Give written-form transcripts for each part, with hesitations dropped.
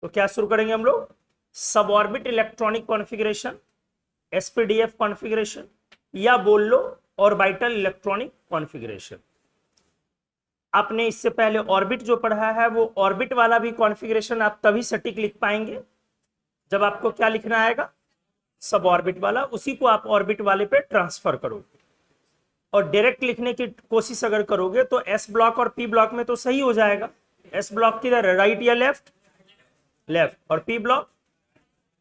तो क्या शुरू करेंगे हम लोग, सब orbit electronic configuration, SPDF configuration, या बोल लो ऑर्बिटल इलेक्ट्रॉनिक कॉन्फ़िगरेशन। आपने इससे पहले ऑर्बिट जो पढ़ा है वो ऑर्बिट वाला भी कॉन्फ़िगरेशन आप तभी सटीक लिख पाएंगे जब आपको क्या लिखना आएगा, सब ऑर्बिट वाला, उसी को आप ऑर्बिट वाले पे ट्रांसफर करोगे। और डायरेक्ट लिखने की कोशिश अगर करोगे तो एस ब्लॉक और पी ब्लॉक में तो सही हो जाएगा। एस ब्लॉक किधर है, राइट या लेफ्ट, लेफ्ट, और पी ब्लॉक,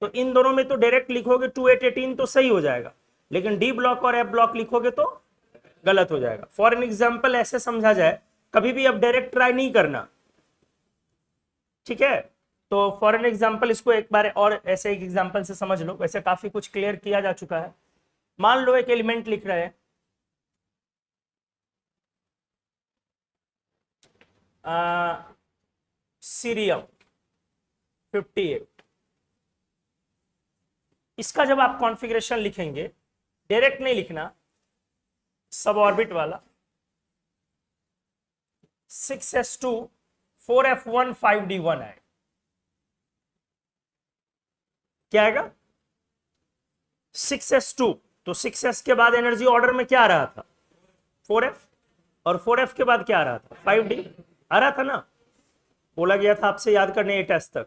तो इन दोनों में तो डायरेक्ट लिखोगे 2 8 18 तो सही हो जाएगा, लेकिन डी ब्लॉक और एफ ब्लॉक लिखोगे तो गलत हो जाएगा। फॉर एन एग्जाम्पल ऐसे समझा जाए, कभी भी अब डायरेक्ट ट्राई नहीं करना, ठीक है। तो फॉर एन एग्जाम्पल इसको एक बार और ऐसे एक एग्जाम्पल से समझ लो, वैसे काफी कुछ क्लियर किया जा चुका है। मान लो एक एलिमेंट लिख रहे हैं सीरियम 58, इसका जब आप कॉन्फ़िगरेशन लिखेंगे, डायरेक्ट नहीं लिखना, सब ऑर्बिट वाला 6s2 4f1 5d1 है, क्या आएगा 6s2, तो 6s के बाद एनर्जी ऑर्डर में क्या आ रहा था 4f, और 4f के बाद क्या आ रहा था 5d आ रहा था ना, बोला गया था आपसे याद करने 8s तक,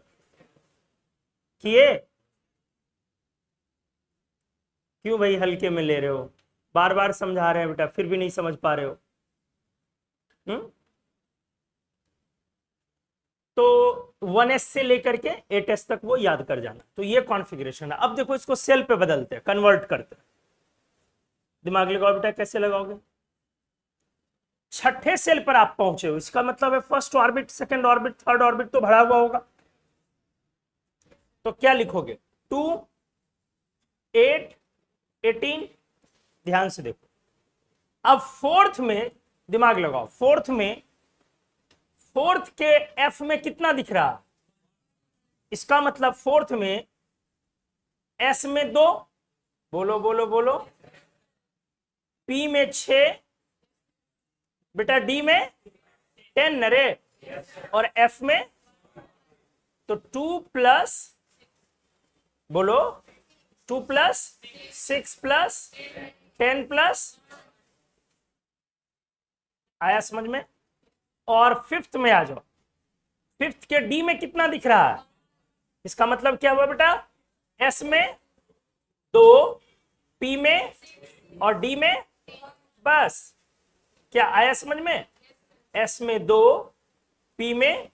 किए? क्यों भाई हल्के में ले रहे हो, बार बार समझा रहे हैं बेटा फिर भी नहीं समझ पा रहे हो। तो 1s से लेकर के 8s तक वो याद कर जाना। तो ये कॉन्फ़िगरेशन है। अब देखो इसको सेल पे बदलते हैं, कन्वर्ट करते हैं। दिमाग लगाओ बेटा, कैसे लगाओगे, छठे सेल पर आप पहुंचे हो, इसका मतलब है first orbit, second orbit, third orbit तो भरा हुआ होगा, तो क्या लिखोगे 2 8 18, ध्यान से देखो। अब फोर्थ में दिमाग लगाओ, फोर्थ के एफ में कितना दिख रहा, इसका मतलब फोर्थ में एस में 2, बोलो बोलो बोलो, पी में 6, बेटा डी में 10 नरे, और एफ में तो 2 प्लस, बोलो 2 प्लस 6 प्लस 10 प्लस, आया समझ में। और फिफ्थ में आ जाओ, फिफ्थ के डी में कितना दिख रहा है, इसका मतलब क्या हुआ बेटा, एस में 2, पी में और डी में, बस, क्या आया समझ में, एस में 2, पी में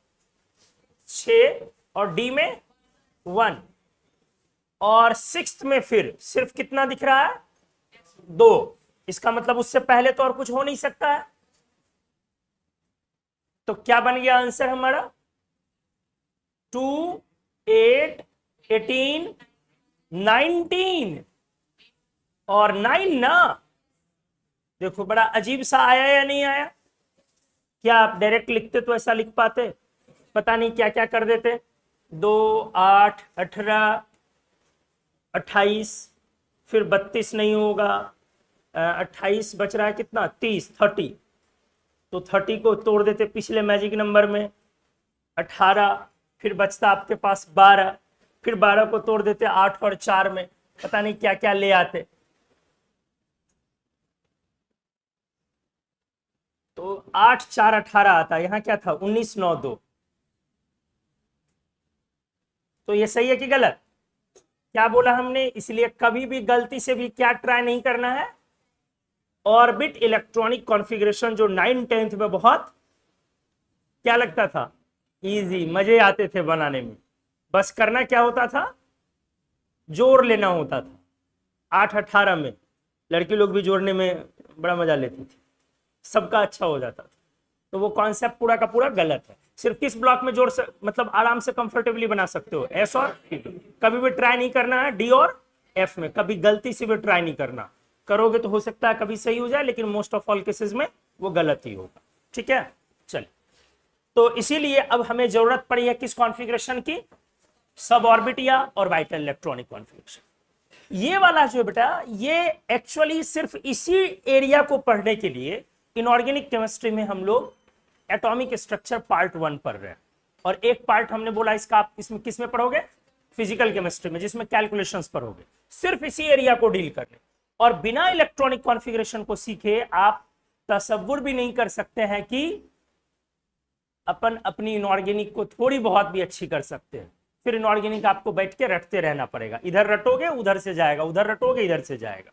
6 और डी में 1, और सिक्स्थ में फिर सिर्फ कितना दिख रहा है 2, इसका मतलब उससे पहले तो और कुछ हो नहीं सकता है। तो क्या बन गया आंसर हमारा 2 8 18 19, और 9 ना, देखो बड़ा अजीब सा आया या नहीं आया, क्या आप डायरेक्ट लिखते तो ऐसा लिख पाते, पता नहीं क्या क्या कर देते, 2 8 18 28, फिर 32 नहीं होगा, 28 बच रहा है कितना 30 30, तो 30 को तोड़ देते पिछले मैजिक नंबर में 18, फिर बचता आपके पास 12, फिर 12 को तोड़ देते 8 और 4 में, पता नहीं क्या क्या ले आते। तो 8 4 18 आता, यहां क्या था 19 9 2, तो ये सही है कि गलत, क्या बोला हमने, इसलिए कभी भी गलती से भी क्या ट्राई नहीं करना है, ऑर्बिट इलेक्ट्रॉनिक कॉन्फ़िगरेशन जो 9 10th में बहुत क्या लगता था, इजी, मजे आते थे बनाने में, बस करना क्या होता था, जोड़ लेना होता था। 8 18 में लड़की लोग भी जोड़ने में बड़ा मजा लेती थी, सबका अच्छा हो जाता था। तो वो कॉन्सेप्ट पूरा का पूरा गलत है। सिर्फ किस ब्लॉक में जोड़ मतलब आराम से कंफर्टेबली बना सकते हो, एस और पी, कभी भी ट्राई नहीं करना है डी और एफ में, कभी गलती से भी ट्राई नहीं करना, करोगे तो हो सकता है कभी सही हो जाए, लेकिन मोस्ट ऑफ ऑल केसेस में वो गलत ही होगा, ठीक है। चलिए, तो इसीलिए अब हमें जरूरत पड़ी है किस कॉन्फ़िगरेशन की, सब ऑर्बिट या ऑर्बिटल इलेक्ट्रॉनिक कॉन्फ़िगरेशन। ये वाला जो बेटा, ये एक्चुअली सिर्फ इसी एरिया को पढ़ने के लिए इनऑर्गेनिक केमिस्ट्री में हम लोग एटॉमिक स्ट्रक्चर पार्ट 1 पढ़ रहे हैं, और एक पार्ट हमने बोला इसका आप इसमें किस में पढ़ोगे, फिजिकल केमिस्ट्री में, जिसमें कैलकुलेशंस पढ़ोगे, सिर्फ इसी एरिया को डील करने। और बिना इलेक्ट्रॉनिक कॉन्फ़िगरेशन को सीखे आप तसव्वुर भी नहीं कर सकते हैं कि अपन अपनी इनऑर्गेनिक को थोड़ी बहुत भी अच्छी कर सकते हैं। फिर इनऑर्गेनिक आपको बैठ के रटते रहना पड़ेगा, इधर रटोगे उधर से जाएगा, उधर रटोगे इधर से जाएगा।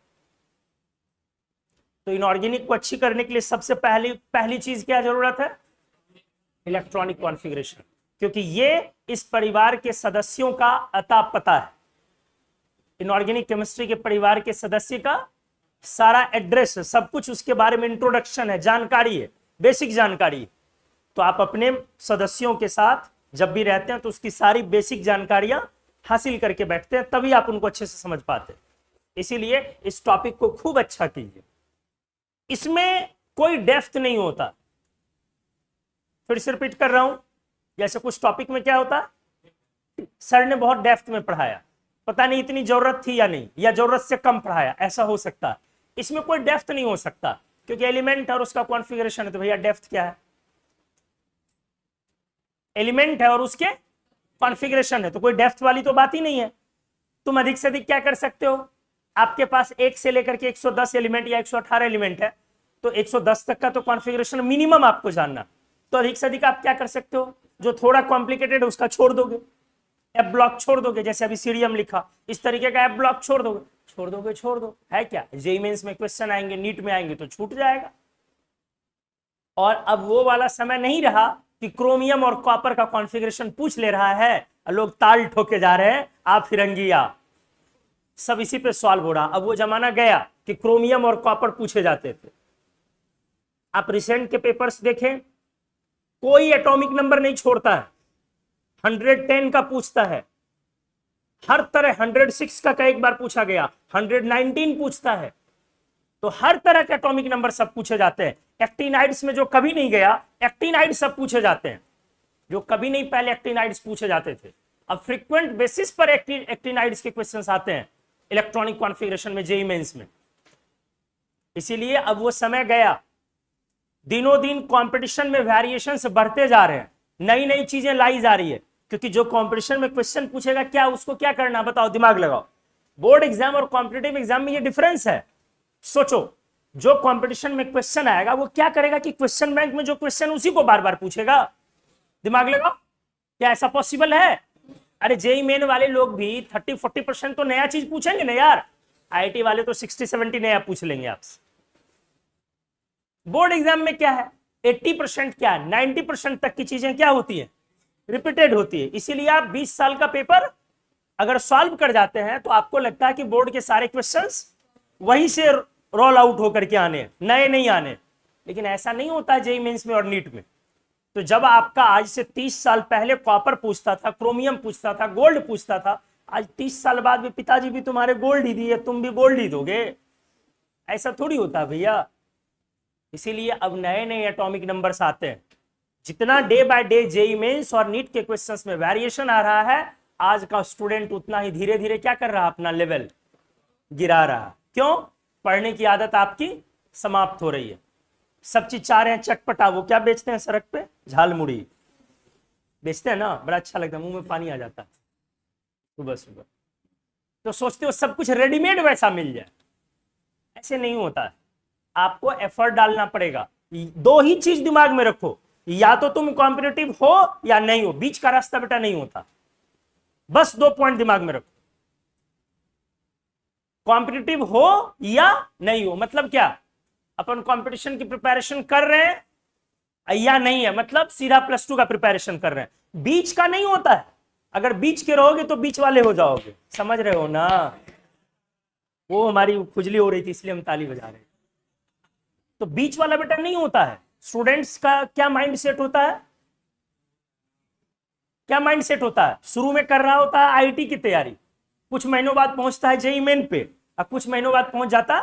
तो इनऑर्गेनिक को अच्छी करने के लिए सबसे पहली चीज क्या जरूरत है, इलेक्ट्रॉनिक कॉन्फ़िगरेशन, क्योंकि ये इस परिवार के सदस्यों का अता पता है। इनऑर्गेनिक केमिस्ट्री के परिवार के सदस्य का सारा एड्रेस है, सब कुछ उसके बारे में इंट्रोडक्शन है, जानकारी है, बेसिक जानकारी है। तो आप अपने सदस्यों के साथ जब भी रहते हैं तो उसकी सारी बेसिक जानकारियां हासिल करके बैठते हैं, तभी आप उनको अच्छे से समझ पाते हैं। इसीलिए इस टॉपिक को खूब अच्छा कीजिए, इसमें कोई डेप्थ नहीं होता। फिर से रिपीट कर रहा हूं, जैसे कुछ टॉपिक में क्या होता, सर ने बहुत डेप्थ में पढ़ाया, पता नहीं इतनी जरूरत थी या नहीं, या जरूरत से कम पढ़ाया, ऐसा हो सकता है। इसमें कोई डेप्थ नहीं हो सकता, क्योंकि एलिमेंट और उसका कॉन्फ़िगरेशन है, तो भैया डेप्थ क्या है, एलिमेंट है और उसके कॉन्फ़िगरेशन है, तो कोई डेप्थ वाली तो बात ही नहीं है। तुम अधिक से अधिक क्या कर सकते हो, आपके पास 1 से लेकर के 110 एलिमेंट या 118 एलिमेंट है, तो 110 तक का तो कॉन्फ़िगरेशन मिनिमम आपको जानना। तो अधिक से अधिक आप क्या कर सकते हो, जो थोड़ा कॉम्प्लिकेटेड है उसका छोड़ दोगे, एफ ब्लॉक छोड़ दोगे, जैसे अभी सीरियम लिखा, इस तरीके का एफ ब्लॉक छोड़ दोगे, छोड़ दो, है क्या, जेईई मेंस में क्वेश्चन आएंगे, नीट में आएंगे तो छूट जाएगा। और अब वो वाला समय नहीं रहा कि क्रोमियम और कॉपर का कॉन्फ़िगरेशन पूछ ले रहा है, लोग ताल ठोके जा रहे हैं, आप फिरंगिया, सब इसी पे सॉल्व हो रहा। अब वो जमाना गया कि क्रोमियम और कॉपर पूछे जाते थे। आप रिसेंट के पेपर्स देखें, कोई एटॉमिक नंबर नहीं छोड़ता है, 110 का पूछता है, हर तरह 106 का एक बार पूछा गया, 119 पूछता है, तो हर तरह के एटॉमिक नंबर सब पूछे जाते हैं। एक्टिनाइड्स में जो कभी नहीं गया, एक्टिनाइड सब पूछे जाते हैं, जो कभी नहीं पहले एक्टिनाइड्स पूछे जाते थे, अब फ्रीक्वेंट बेसिस पर एक्टिनाइड्स के क्वेश्चंस आते हैं इलेक्ट्रॉनिक कॉन्फ़िगरेशन में, जेईई मेंस में। इसीलिए अब वो समय गया, दिनों दिन कंपटीशन में वेरिएशंस बढ़ते जा रहे हैं, नई नई चीजें लाई जा रही है, क्योंकि जो कंपटीशन में क्वेश्चन पूछेगा क्या, उसको क्या करना, बताओ, दिमाग लगाओ। बोर्ड एग्जाम और कॉम्पिटिटिव एग्जाम में ये डिफरेंस है। सोचो, जो कंपटीशन में क्वेश्चन आएगा वो क्या करेगा कि क्वेश्चन बैंक में जो क्वेश्चन उसी को बार बार पूछेगा, दिमाग लगाओ, क्या ऐसा पॉसिबल है? अरे जेईई मेन वाले लोग भी 30-40% तो नया चीज पूछेंगे ना यार, आईआईटी वाले तो 60-70 नया पूछ लेंगे आपसे। बोर्ड एग्जाम में क्या है, 80% क्या, 90% तक की चीजें क्या होती है, रिपीटेड होती है। इसीलिए आप 20 साल का पेपर अगर सॉल्व कर जाते हैं तो आपको लगता है कि बोर्ड के सारे क्वेश्चंस वहीं से रोल आउट होकर के आने, नए नहीं आने, लेकिन ऐसा नहीं होता है जेईई मेंस में और नीट में। तो जब आपका आज से 30 साल पहले कॉपर पूछता था, क्रोमियम पूछता था, गोल्ड पूछता था, आज 30 साल बाद भी पिताजी भी तुम्हारे गोल्ड ही दिए, तुम भी गोल्ड ही दोगे, ऐसा थोड़ी होता भैया। इसीलिए अब नए नए एटॉमिक नंबर्स आते हैं। जितना day by day JEE Mains और नीट के क्वेश्चंस में वेरिएशन आ रहा है, आज का स्टूडेंट उतना ही धीरे धीरे क्या कर रहा है, अपना लेवल गिरा रहा। क्यों? पढ़ने की आदत आपकी समाप्त हो रही है। सब चीज चाह रहे हैं चटपटा, वो क्या बेचते हैं सड़क पे, झालमुड़ी बेचते हैं ना, बड़ा अच्छा लगता है, मुंह में पानी आ जाता है सुबह सुबह। तो सोचते हो सब कुछ रेडीमेड वैसा मिल जाए, ऐसे नहीं होता है। आपको एफर्ट डालना पड़ेगा। दो ही चीज दिमाग में रखो, या तो तुम कॉम्पिटिटिव हो या नहीं हो, बीच का रास्ता बेटा नहीं होता। बस 2 पॉइंट दिमाग में रखो, कॉम्पिटिटिव हो या नहीं हो, मतलब क्या, अपन कंपटीशन की प्रिपरेशन कर रहे हैं या नहीं है, मतलब सीधा +2 का प्रिपरेशन कर रहे हैं, बीच का नहीं होता है। अगर बीच के रहोगे तो बीच वाले हो जाओगे, समझ रहे हो ना। वो हमारी खुजली हो रही थी इसलिए हम ताली बजा रहे हैं। तो बीच वाला बेटा नहीं होता है। स्टूडेंट्स का क्या माइंड सेट होता है, क्या माइंड सेट होता है, शुरू में कर रहा होता है आईआईटी की तैयारी, कुछ महीनों बाद पहुंचता है जेईई मेन पे, और कुछ महीनों बाद पहुंच जाता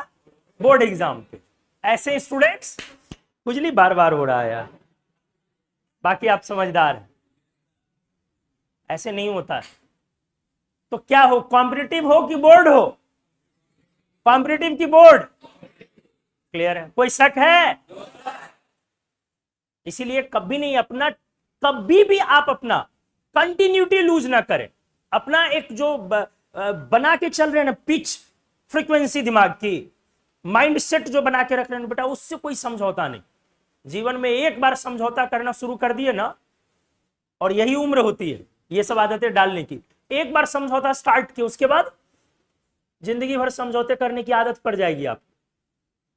बोर्ड एग्जाम पे। ऐसे स्टूडेंट्स खुजली बार बार हो रहा है यार, बाकी आप समझदार हैं, ऐसे नहीं होता है। तो क्या हो, कॉम्पिटिटिव हो कि बोर्ड हो, कॉम्पिटिटिव की बोर्ड, क्लियर है, कोई शक है? इसीलिए कभी नहीं अपना कभी भी आप अपना कंटिन्यूटी लूज ना करें, अपना एक जो बना के चल रहे हैं ना पिच फ्रीक्वेंसी दिमाग की, माइंड सेट जो बना के रख रहे हैं बेटा, उससे कोई समझौता नहीं। जीवन में एक बार समझौता करना शुरू कर दिए ना, और यही उम्र होती है ये सब आदतें डालने की, एक बार समझौता स्टार्ट किया उसके बाद जिंदगी भर समझौते करने की आदत पड़ जाएगी। आप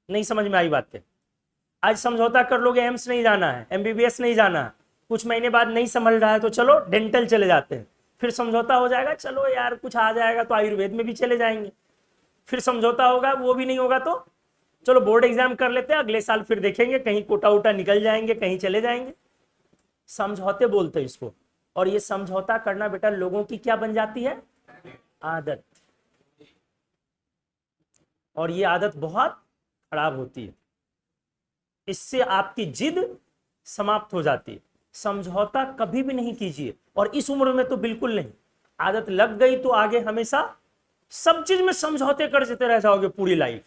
नहीं समझ में आई बात है? आज समझौता कर लोगे, एम्स नहीं जाना है, एमबीबीएस नहीं जाना है, कुछ महीने बाद नहीं समझ रहा है तो चलो डेंटल चले जाते हैं, फिर समझौता हो जाएगा, चलो यार कुछ आ जाएगा तो आयुर्वेद में भी चले जाएंगे, फिर समझौता होगा, वो भी नहीं होगा तो चलो बोर्ड एग्जाम कर लेते हैं, अगले साल फिर देखेंगे, कहीं कोटा उटा निकल जाएंगे, कहीं चले जाएंगे। समझौते बोलते हैं इसको। और ये समझौता करना बेटा लोगों की क्या बन जाती है? आदत। और ये आदत बहुत खराब होती है, इससे आपकी जिद समाप्त हो जाती है। समझौता कभी भी नहीं कीजिए, और इस उम्र में तो बिल्कुल नहीं। आदत लग गई तो आगे हमेशा सब चीज में समझौते करते रह जाओगे पूरी लाइफ।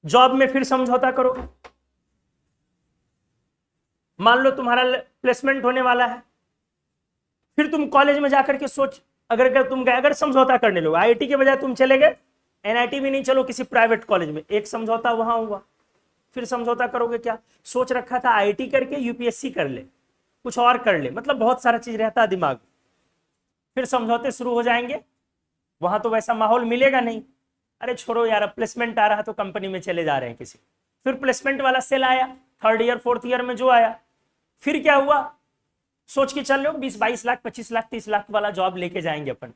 जॉब में फिर समझौता करोगे, मान लो तुम्हारा प्लेसमेंट होने वाला है, फिर तुम कॉलेज में जाकर के सोच, अगर तुम गए, अगर समझौता करने लोगे, आईआईटी के बजाय तुम चले गए एनआईटी भी नहीं, चलो किसी प्राइवेट कॉलेज में, एक समझौता वहां हुआ, फिर समझौता करोगे क्या? सोच रखा था आईआईटी करके यूपीएससी कर ले, कुछ और कर ले, मतलब बहुत सारा चीज रहता है दिमाग। फिर समझौते शुरू हो जाएंगे, वहां तो वैसा माहौल मिलेगा नहीं, अरे छोड़ो यार, अब प्लेसमेंट आ रहा तो कंपनी में चले जा रहे हैं किसी। फिर प्लेसमेंट वाला सेल आया, थर्ड ईयर फोर्थ ईयर में जो आया, फिर क्या हुआ? सोच के चल लो 20-22 लाख 25 लाख 30 लाख वाला जॉब लेके जाएंगे अपन।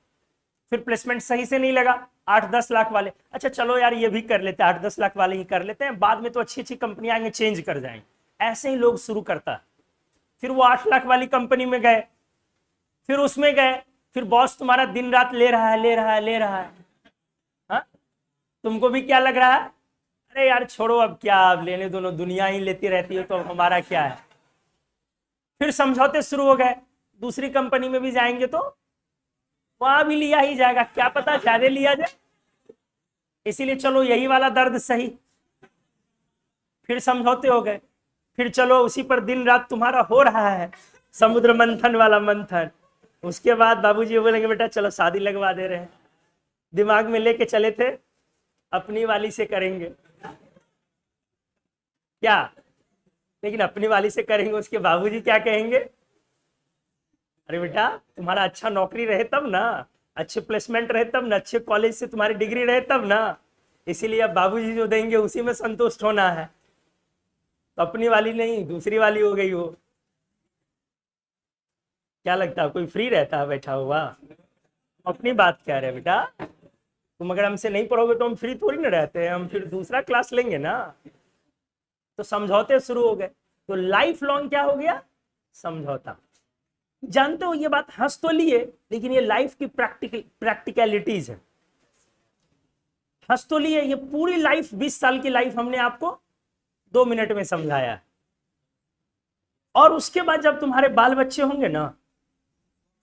फिर प्लेसमेंट सही से नहीं लगा, 8-10 लाख वाले, अच्छा चलो यार ये भी कर लेते हैं, 8-10 लाख वाले ही कर लेते हैं, बाद में तो अच्छी अच्छी कंपनियां आएंगे, चेंज कर जाएंगे। ऐसे ही लोग शुरू करता है। फिर वो 8 लाख वाली कंपनी में गए, फिर उसमें गए, फिर बॉस तुम्हारा दिन रात ले रहा है, ले रहा है, ले रहा है। हाँ, तुमको भी क्या लग रहा है? अरे यार छोड़ो, अब क्या, अब लेने दोनों, दुनिया ही लेती रहती है तो हमारा क्या है। फिर समझौते शुरू हो गए, दूसरी कंपनी में भी जाएंगे तो वहां भी लिया ही जाएगा, क्या पता ज्यादा लिया जाए, इसीलिए चलो यही वाला दर्द सही। फिर समझौते हो गए, फिर चलो उसी पर दिन रात तुम्हारा हो रहा है, समुद्र मंथन वाला मंथन। उसके बाद बाबूजी बोलेंगे बेटा चलो शादी लगवा दे रहे हैं, दिमाग में लेके चले थे अपनी वाली से करेंगे क्या, लेकिन अपनी वाली से करेंगे, उसके बाबूजी क्या कहेंगे? अरे बेटा तुम्हारा अच्छा नौकरी रहे तब ना, अच्छे प्लेसमेंट रहे तब ना, अच्छे कॉलेज से तुम्हारी डिग्री रहे तब ना, इसीलिए अब बाबूजी जो देंगे उसी में संतुष्ट होना है। तो अपनी वाली नहीं, दूसरी वाली हो गई वो। क्या लगता है कोई फ्री रहता है बैठा हुआ? अपनी बात कह रहे बेटा, तुम अगर हमसे नहीं पढ़ोगे तो हम फ्री थोड़ी ना रहते हैं, हम फिर दूसरा क्लास लेंगे ना। तो समझौते शुरू हो गए, तो लाइफ लॉन्ग क्या हो गया? समझौता। जानते हो ये बात हंस तो लिए, लेकिन ये लाइफ की प्रैक्टिकलिटीज है। हंस तो लिए, ये पूरी लाइफ 20 साल की लाइफ हमने आपको 2 मिनट में समझाया है। और उसके बाद जब तुम्हारे बाल बच्चे होंगे ना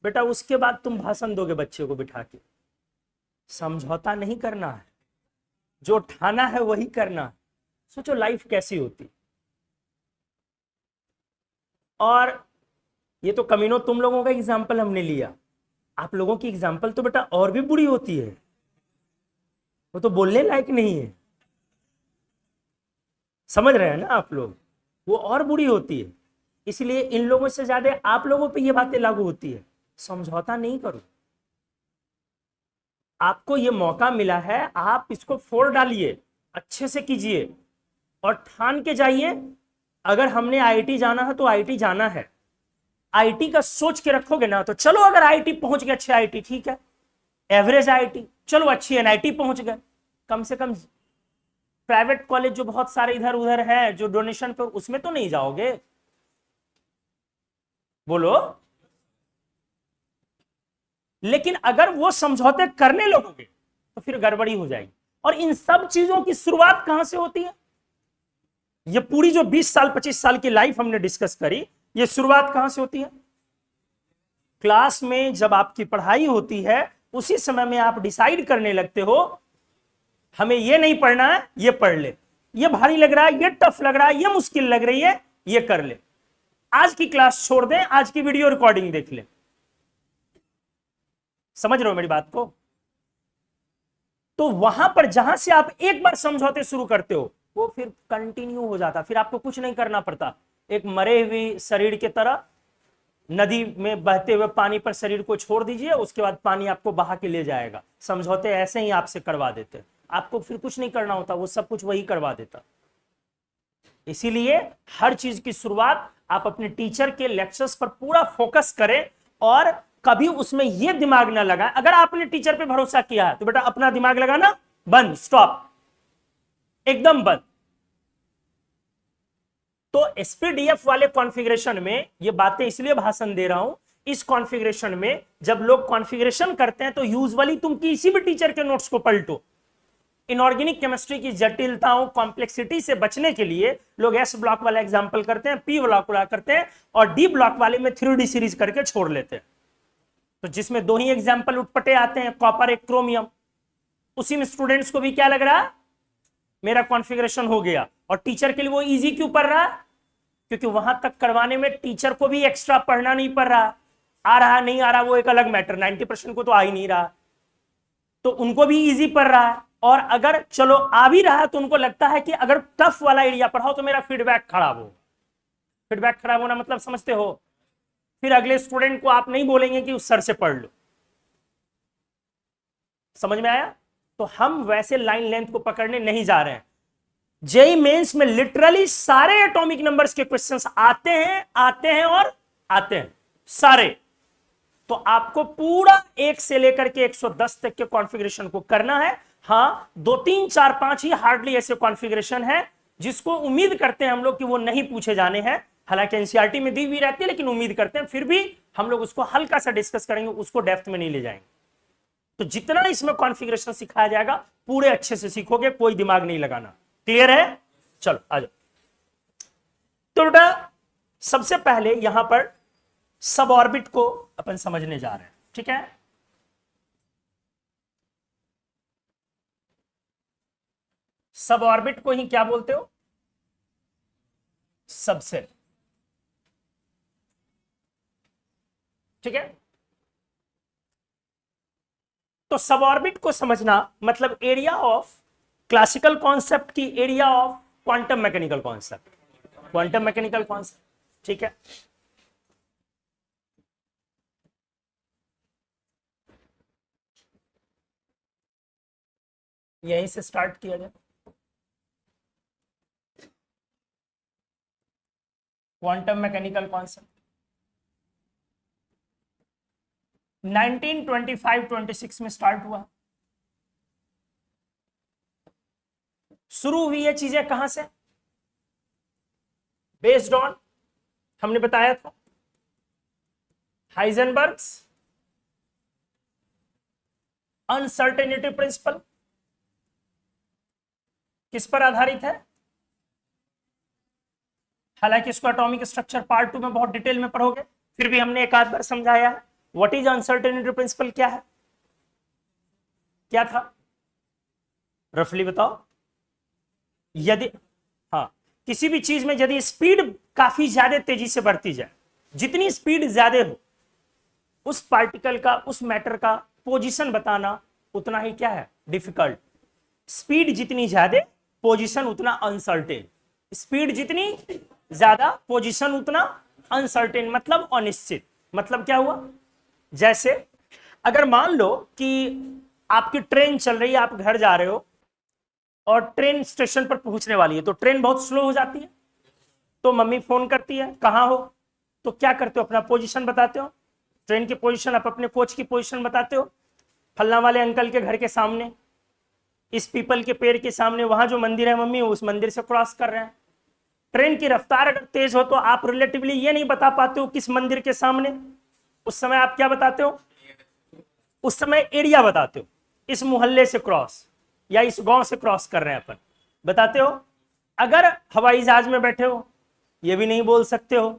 बेटा, उसके बाद तुम भाषण दोगे बच्चे को बिठा के। समझौता नहीं करना है, जो ठाना है वही करना है। सोचो लाइफ कैसी होती। और ये तो कमीनों तुम लोगों का एग्जाम्पल हमने लिया, आप लोगों की एग्जाम्पल तो बेटा और भी बुरी होती है, वो तो बोलने लायक नहीं है। समझ रहे हैं ना आप लोग? वो और बुरी होती है। इसलिए इन लोगों से ज्यादा आप लोगों पे ये बातें लागू होती है। समझौता नहीं करो, आपको ये मौका मिला है, आप इसको फोड़ डालिए, अच्छे से कीजिए और ठान के जाइए। अगर हमने आईआईटी जाना है तो आईआईटी जाना है। आईआईटी का सोच के रखोगे ना तो चलो, अगर आईआईटी पहुंच गए अच्छे आईआईटी ठीक है, एवरेज आईआईटी चलो, अच्छी एनआईटी पहुंच गए, कम से कम प्राइवेट कॉलेज जो बहुत सारे इधर उधर है जो डोनेशन पे, उसमें तो नहीं जाओगे? बोलो। लेकिन अगर वो समझौते करने लगोगे तो फिर गड़बड़ी हो जाएगी। और इन सब चीजों की शुरुआत कहां से होती है? ये पूरी जो 20 साल 25 साल की लाइफ हमने डिस्कस करी, ये शुरुआत कहां से होती है? क्लास में जब आपकी पढ़ाई होती है, उसी समय में आप डिसाइड करने लगते हो हमें ये नहीं पढ़ना है, ये पढ़ ले, ये भारी लग रहा है, ये टफ लग रहा है, ये मुश्किल लग रही है, ये कर ले, आज की क्लास छोड़ दें, आज की वीडियो रिकॉर्डिंग देख ले। समझ रहे हो मेरी बात को? तो वहां पर जहां से आप एक बार समझौते शुरू करते हो वो फिर कंटिन्यू हो जाता, फिर आपको कुछ नहीं करना पड़ता। एक मरे हुए शरीर की तरह नदी में बहते हुए पानी पर शरीर को छोड़ दीजिए, उसके बाद पानी आपको बहा के ले जाएगा। समझौते ऐसे ही आपसे करवा देते, आपको फिर कुछ नहीं करना होता, वो सब कुछ वही करवा देता। इसीलिए हर चीज की शुरुआत आप अपने टीचर के लेक्चर्स पर पूरा फोकस करें और कभी उसमें यह दिमाग ना लगाएं। अगर आपने टीचर पे भरोसा किया है तो बेटा अपना दिमाग लगाना बंद, स्टॉप, एकदम बंद। तो एसपीडीएफ वाले कॉन्फ़िगरेशन में ये बातें इसलिए भाषण दे रहा हूं, इस कॉन्फ़िगरेशन में जब लोग कॉन्फ़िगरेशन करते हैं तो यूजुअली तुम किसी भी टीचर के नोट्स को पलटो। इनऑर्गेनिक केमिस्ट्री की जटिलताओं, कॉम्प्लेक्सिटी से बचने के लिए लोग एस ब्लॉक वाला एग्जाम्पल करते हैं, पी ब्लॉक वाला करते हैं और डी ब्लॉक वाले में 3D सीरीज करके छोड़ लेते हैं। तो जिसमें दो ही एग्जाम्पल उठपटे आते हैं, कॉपर एक क्रोमियम, उसी में स्टूडेंट्स को भी क्या लग रहा है, मेरा कॉन्फ़िगरेशन हो गया। और टीचर के लिए वो इजी क्यों पड़ रहा है? क्योंकि वहां तक करवाने में टीचर को भी एक्स्ट्रा पढ़ना नहीं पड़ रहा। आ रहा नहीं आ रहा वो एक अलग मैटर, 90% को तो आ ही नहीं रहा, तो उनको भी इजी पड़ रहा है। और अगर चलो आ भी रहा है तो उनको लगता है कि अगर टफ वाला एरिया पढ़ाओ तो मेरा फीडबैक खराब हो। फीडबैक खराब होना मतलब समझते हो? फिर अगले स्टूडेंट को आप नहीं बोलेंगे कि उस सर से पढ़ लो। समझ में आया? तो हम वैसे लाइन लेंथ को पकड़ने नहीं जा रहे हैं। जेई मेंस में लिटरली सारे एटॉमिक नंबर्स के क्वेश्चंस आते हैं और आते हैं सारे। तो आपको पूरा 1 से लेकर के 110 तक के कॉन्फ़िगरेशन को करना है। हाँ, 2 3 4 5 ही हार्डली ऐसे कॉन्फ़िगरेशन है जिसको उम्मीद करते हैं हम लोग कि वो नहीं पूछे जाने हैं। हालांकि एनसीईआरटी में दी हुई रहती है, लेकिन उम्मीद करते हैं फिर भी हम लोग उसको हल्का सा डिस्कस करेंगे, उसको डेप्थ में नहीं ले जाएंगे। तो जितना इसमें कॉन्फ़िगरेशन सिखाया जाएगा पूरे अच्छे से सीखोगे, कोई दिमाग नहीं लगाना। क्लियर है? चलो आ जाओ। तो बेटा सबसे पहले यहां पर सब ऑर्बिट को अपन समझने जा रहे हैं, ठीक है? सब ऑर्बिट को ही क्या बोलते हो? सबसेट, ठीक है? तो सब ऑर्बिट को समझना मतलब एरिया ऑफ क्लासिकल कॉन्सेप्ट की area of quantum mechanical concept, quantum mechanical concept, ठीक है? यहीं से स्टार्ट किया जाए। क्वांटम मैकेनिकल कॉन्सेप्ट 1925-26 में स्टार्ट हुआ। शुरू हुई ये चीजें कहां से? बेस्ड ऑन, हमने बताया था, हाइजेनबर्ग्स अनसर्टेनिटी प्रिंसिपल। किस पर आधारित है? हालांकि इसको एटॉमिक स्ट्रक्चर पार्ट 2 में बहुत डिटेल में पढ़ोगे, फिर भी हमने एक आध बार समझाया है। व्हाट इज अनसर्टेनिटी प्रिंसिपल, क्या है, क्या था, रफली बताओ। यदि हाँ, किसी भी चीज में यदि स्पीड काफी ज्यादा तेजी से बढ़ती जाए, जितनी स्पीड ज्यादा हो, उस पार्टिकल का, उस मैटर का पोजीशन बताना उतना ही क्या है, डिफिकल्ट। स्पीड जितनी ज्यादा, पोजीशन उतना अनसर्टेन। स्पीड जितनी ज्यादा, पोजीशन उतना अनसर्टेन, मतलब अनिश्चित। मतलब क्या हुआ? जैसे अगर मान लो कि आपकी ट्रेन चल रही है, आप घर जा रहे हो और ट्रेन स्टेशन पर पहुंचने वाली है, तो ट्रेन बहुत स्लो हो जाती है, तो मम्मी फोन करती है, कहाँ हो? तो क्या करते हो? अपना पोजीशन बताते हो, ट्रेन की पोजीशन, आप अपने कोच की पोजीशन बताते हो, फल्ला वाले अंकल के घर के सामने, इस पीपल के पेड़ के सामने, वहां जो मंदिर है मम्मी उस मंदिर से क्रॉस कर रहे हैं। ट्रेन की रफ्तार अगर तेज हो तो आप रिलेटिवली ये नहीं बता पाते हो किस मंदिर के सामने, उस समय आप क्या बताते हो? उस समय एरिया बताते हो, इस मोहल्ले से क्रॉस या इस गांव से क्रॉस कर रहे हैं अपन, बताते हो। अगर हवाई जहाज में बैठे हो ये भी नहीं बोल सकते हो,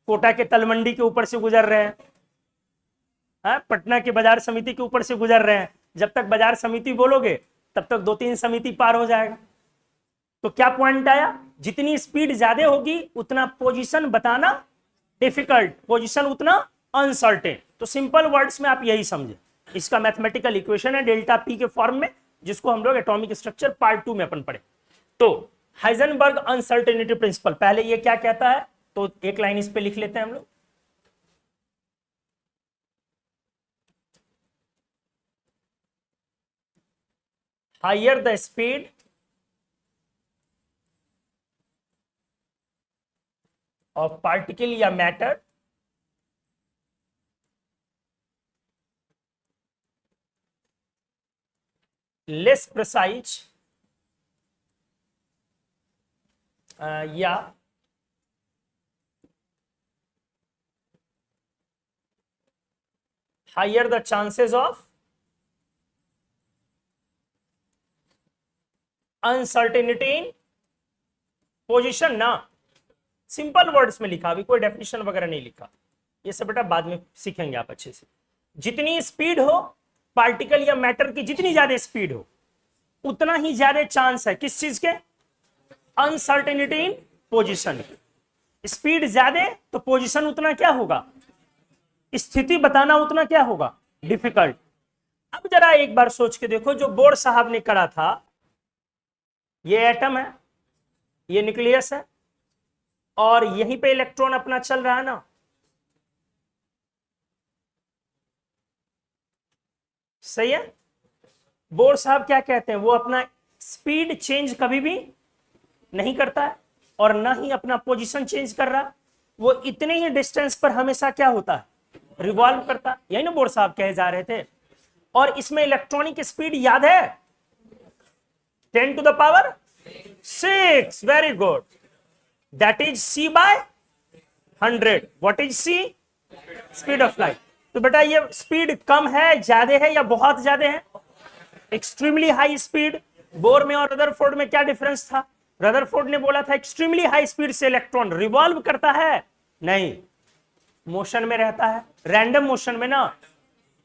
कोटा के तलमंडी के ऊपर से गुजर रहे हैं, पटना के बाजार समिति के ऊपर से गुजर रहे हैं, जब तक बाजार समिति बोलोगे तब तक 2-3 समिति पार हो जाएगा। तो क्या पॉइंट आया, जितनी स्पीड ज्यादा होगी उतना पोजीशन बताना डिफिकल्ट, पोजीशन उतना अनसर्टेन। तो सिंपल वर्ड्स में आप यही समझे, इसका मैथमेटिकल इक्वेशन है डेल्टा पी के फॉर्म में, जिसको हम लोग एटॉमिक स्ट्रक्चर पार्ट 2 में अपन पढ़े। तो हाइजेनबर्ग अनसर्टेनिटी प्रिंसिपल, पहले ये क्या कहता है, तो एक लाइन इस पे लिख लेते हैं हम लोग। Higher the speed of particle या मैटर, लेस प्रिसाइज या higher the chances of uncertainty in position ना, सिंपल वर्ड्स में लिखा, अभी कोई डेफिनेशन वगैरह नहीं लिखा, ये सब बेटा बाद में सीखेंगे आप अच्छे से। जितनी स्पीड हो पार्टिकल या मैटर की, जितनी ज्यादा स्पीड हो उतना ही ज्यादा चांस है किस चीज के, अनसर्टेनिटी इन पोजीशन। स्पीड ज्यादा तो पोजीशन उतना क्या होगा, स्थिति बताना उतना क्या होगा, डिफिकल्ट। अब जरा एक बार सोच के देखो, जो बोर साहब ने करा था, ये एटम है, ये न्यूक्लियस है, और यहीं पे इलेक्ट्रॉन अपना चल रहा है ना, सही है। बोर साहब क्या कहते हैं, वो अपना स्पीड चेंज कभी भी नहीं करता है और ना ही अपना पोजीशन चेंज कर रहा, वो इतने ही डिस्टेंस पर हमेशा क्या होता है, रिवॉल्व करता, यही ना बोर साहब कहे जा रहे थे। और इसमें इलेक्ट्रॉनिक स्पीड याद है 10 to the power 6, very good, that is c by 100। What is c, speed of light. तो बेटा ये स्पीड कम है, ज्यादा है या बहुत ज्यादा है, एक्सट्रीमली हाई स्पीड। बोर में और रदरफोर्ड में क्या डिफरेंस था, रदरफोर्ड ने बोला था एक्सट्रीमली हाई स्पीड से इलेक्ट्रॉन रिवॉल्व करता है, नहीं, मोशन में रहता है, रैंडम मोशन में ना।